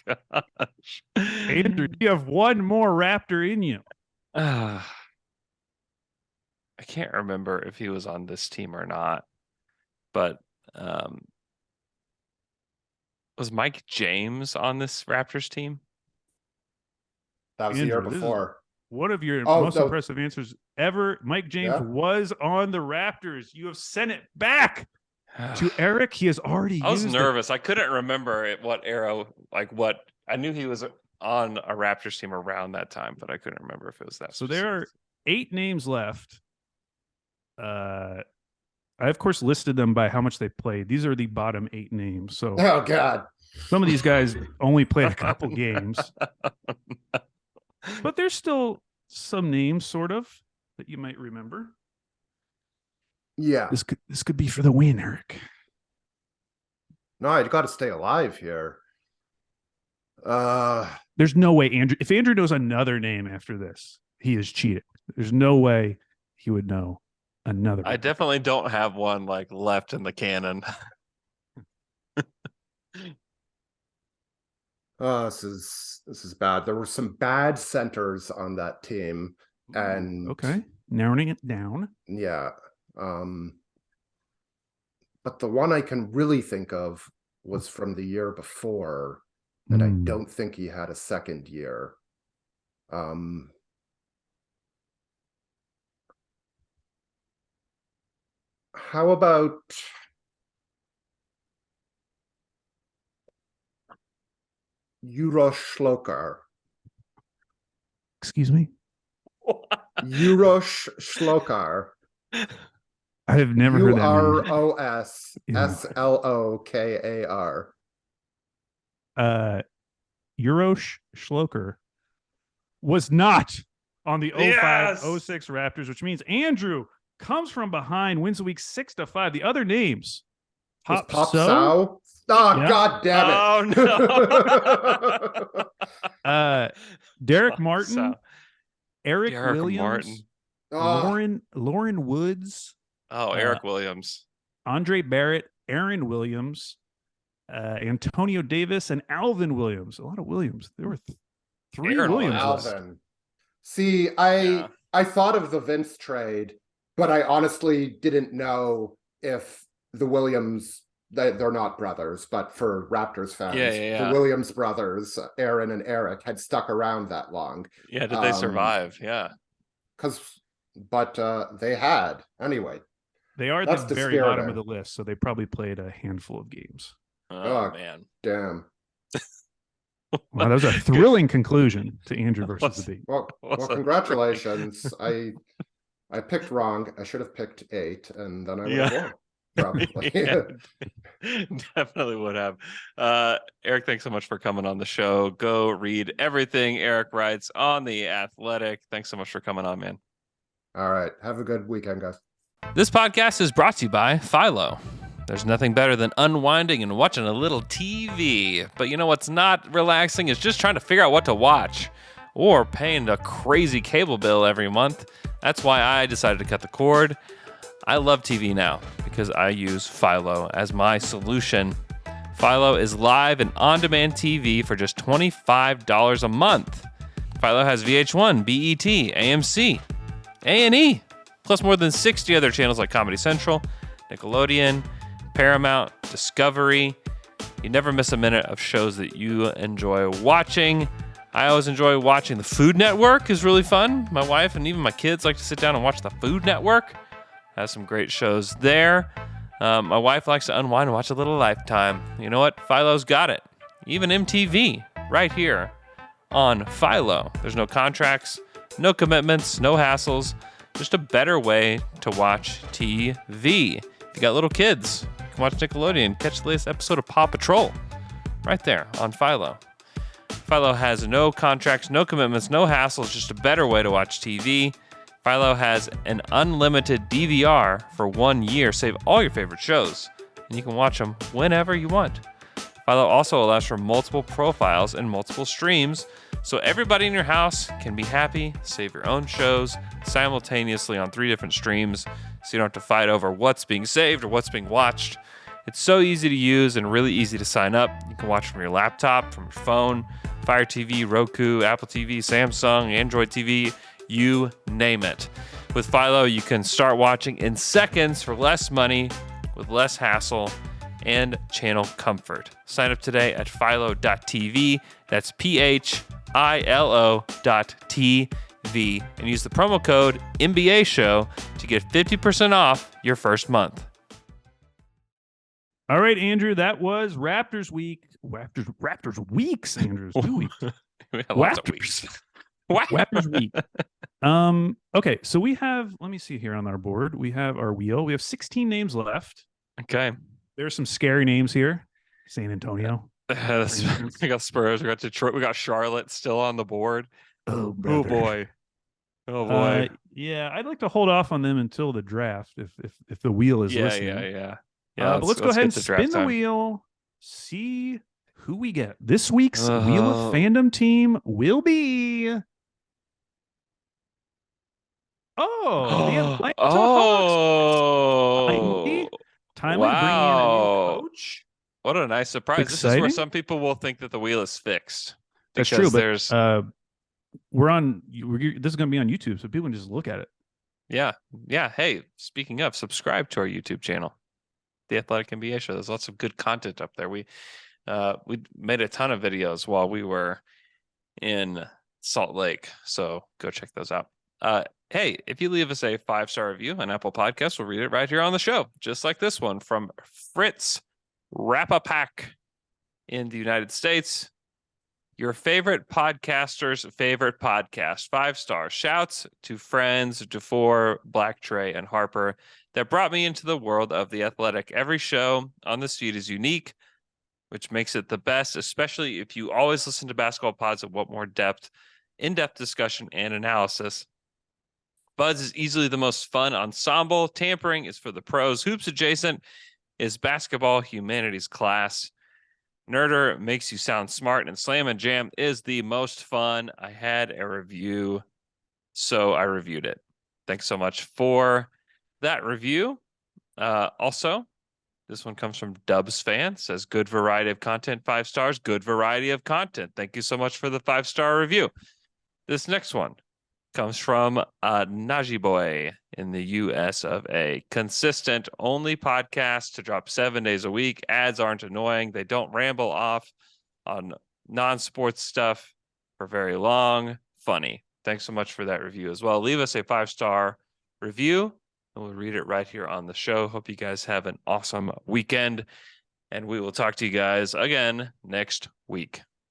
Speaker 1: gosh.
Speaker 2: Andrew, you have one more Raptor in you.
Speaker 1: I can't remember if he was on this team or not, but was Mike James on this Raptors team?
Speaker 4: That was
Speaker 2: Andrew,
Speaker 4: the year before.
Speaker 2: One of your most impressive answers ever. Mike James was on the Raptors. You have sent it back to Eric. He has already
Speaker 1: I was
Speaker 2: used
Speaker 1: nervous. I couldn't remember what era, what I knew he was on a Raptors team around that time, but I couldn't remember if it was that.
Speaker 2: So there are 8 names left. I of course listed them by how much they played. These are the bottom 8 names. So
Speaker 4: oh god,
Speaker 2: some of these guys only played a couple games, but there's still some names sort of that you might remember.
Speaker 5: Yeah.
Speaker 2: This could be for the win, Eric.
Speaker 5: No, I got to stay alive here.
Speaker 2: There's no way if Andrew knows another name after this, he is cheating. There's no way he would know another.
Speaker 1: I definitely don't have one left in the cannon.
Speaker 5: This is bad. There were some bad centers on that team, and
Speaker 2: okay, narrowing it down.
Speaker 5: Yeah. But the one I can really think of was from the year before, and I don't think he had a second year. How about Uroš Šlokar?
Speaker 2: Excuse me?
Speaker 5: Uroš Šlokar.
Speaker 2: I have never heard that name.
Speaker 5: Uroš Šlokar.
Speaker 2: Uroš Šlokar was not on the 05-06 Raptors, which means Andrew comes from behind, wins the week 6-5. The other names.
Speaker 5: Pop Sau? Oh, yeah. God damn it.
Speaker 1: Oh, no.
Speaker 2: Derek Martin Eric
Speaker 1: Derek
Speaker 2: Williams,
Speaker 1: Martin.
Speaker 2: Lauren Woods,
Speaker 1: Eric Williams.
Speaker 2: Andre Barrett, Aaron Williams, Antonio Davis, and Alvin Williams. A lot of Williams. There were three
Speaker 1: Aaron
Speaker 2: Williams.
Speaker 1: Williams.
Speaker 2: left.
Speaker 4: Alvin. See, I thought of the Vince trade, but I honestly didn't know if the Williams, they're not brothers, but for Raptors fans, the Williams brothers, Aaron and Eric, had stuck around that long.
Speaker 1: Yeah, did they survive? Yeah.
Speaker 4: But they had. Anyway.
Speaker 2: They are
Speaker 4: That's
Speaker 2: at the very bottom of
Speaker 4: dispiriting.
Speaker 2: the list, so they probably played a handful of games.
Speaker 1: Oh, man.
Speaker 4: Damn.
Speaker 2: Wow, that was a thrilling conclusion to Andrew versus the Beat.
Speaker 4: Well, congratulations. I picked wrong. I should have picked 8, and then I would have won. Probably.
Speaker 1: Definitely would have. Eric, thanks so much for coming on the show. Go read everything Eric writes on The Athletic. Thanks so much for coming on, man.
Speaker 4: All right. Have a good weekend, guys.
Speaker 1: This podcast is brought to you by Philo. There's nothing better than unwinding and watching a little TV. But you know what's not relaxing is just trying to figure out what to watch or paying a crazy cable bill every month. That's why I decided to cut the cord. I love TV now because I use Philo as my solution. Philo is live and on-demand TV for just $25 a month. Philo has VH1, BET, AMC, A&E, plus more than 60 other channels like Comedy Central, Nickelodeon, Paramount, Discovery. You never miss a minute of shows that you enjoy watching. I always enjoy watching the Food Network is really fun. My wife and even my kids like to sit down and watch the Food Network. Has some great shows there. My wife likes to unwind and watch a little Lifetime. You know what? Philo's got it. Even MTV right here on Philo. There's no contracts, no commitments, no hassles. Just a better way to watch TV. If you got little kids, you can watch Nickelodeon, catch the latest episode of Paw Patrol right there on Philo. Philo has no contracts, no commitments, no hassles, just a better way to watch TV. Philo has an unlimited DVR for 1 year. Save all your favorite shows, and you can watch them whenever you want. Philo also allows for multiple profiles and multiple streams, so everybody in your house can be happy, save your own shows simultaneously on 3 different streams, so you don't have to fight over what's being saved or what's being watched. It's so easy to use and really easy to sign up. You can watch from your laptop, from your phone, Fire TV, Roku, Apple TV, Samsung, Android TV, you name it. With Philo, you can start watching in seconds for less money, with less hassle, and channel comfort. Sign up today at philo.tv. That's philo.tv. And use the promo code NBA Show to get 50% off your first month.
Speaker 2: All right, Andrew, that was Raptors week. Raptors weeks, Andrew. 2 weeks.
Speaker 1: We had lots of weeks.
Speaker 2: Raptors week. Okay, so we have, let me see here on our board. We have our wheel. We have 16 names left.
Speaker 1: Okay.
Speaker 2: There's some scary names here. San Antonio.
Speaker 1: We got Spurs. We got Detroit. We got Charlotte still on the board.
Speaker 2: Oh,
Speaker 1: Oh boy. Oh boy.
Speaker 2: Yeah, I'd like to hold off on them until the draft if the wheel is listening.
Speaker 1: Yeah.
Speaker 2: But let's go ahead and
Speaker 1: get to
Speaker 2: spin
Speaker 1: draft
Speaker 2: the
Speaker 1: time.
Speaker 2: wheel. See who we get. This week's Wheel of Fandom team will be. Oh, the Atlanta Hawks. Finally, bringing in a new coach.
Speaker 1: What a nice surprise. This is
Speaker 2: Exciting.
Speaker 1: where some people will think that the wheel is fixed.
Speaker 2: That's
Speaker 1: because
Speaker 2: true, but
Speaker 1: there's
Speaker 2: this is going to be on YouTube, so people can just look at it.
Speaker 1: yeah. Hey, speaking of, subscribe to our YouTube channel, The Athletic NBA Show. There's lots of good content up there. We made a ton of videos while we were in Salt Lake, so go check those out. Hey, if you leave us a 5-star review on Apple Podcasts, we'll read it right here on the show, just like this one from Fritz Rapapak in the United States. Your favorite podcaster's favorite podcast. 5 stars. Shouts to friends, DeFore, Black Trey, and Harper that brought me into the world of The Athletic. Every show on this feed is unique, which makes it the best, especially if you always listen to basketball pods that want more in-depth discussion and analysis. Buds is easily the most fun ensemble. Tampering is for the pros. Hoops Adjacent is basketball humanities class. Nerder makes you sound smart, and Slam and Jam is the most fun. I had a review so I reviewed it. Thanks so much for that review. Also, this one comes from Dubs fan, says good variety of content, 5 stars, good variety of content. Thank you so much for the 5-star review. This next one comes from Najee Boy in the US of A. Consistent, only podcast to drop 7 days a week. Ads aren't annoying. They don't ramble off on non-sports stuff for very long. Funny. Thanks so much for that review as well. Leave us a 5-star review and we'll read it right here on the show. Hope you guys have an awesome weekend and we will talk to you guys again next week.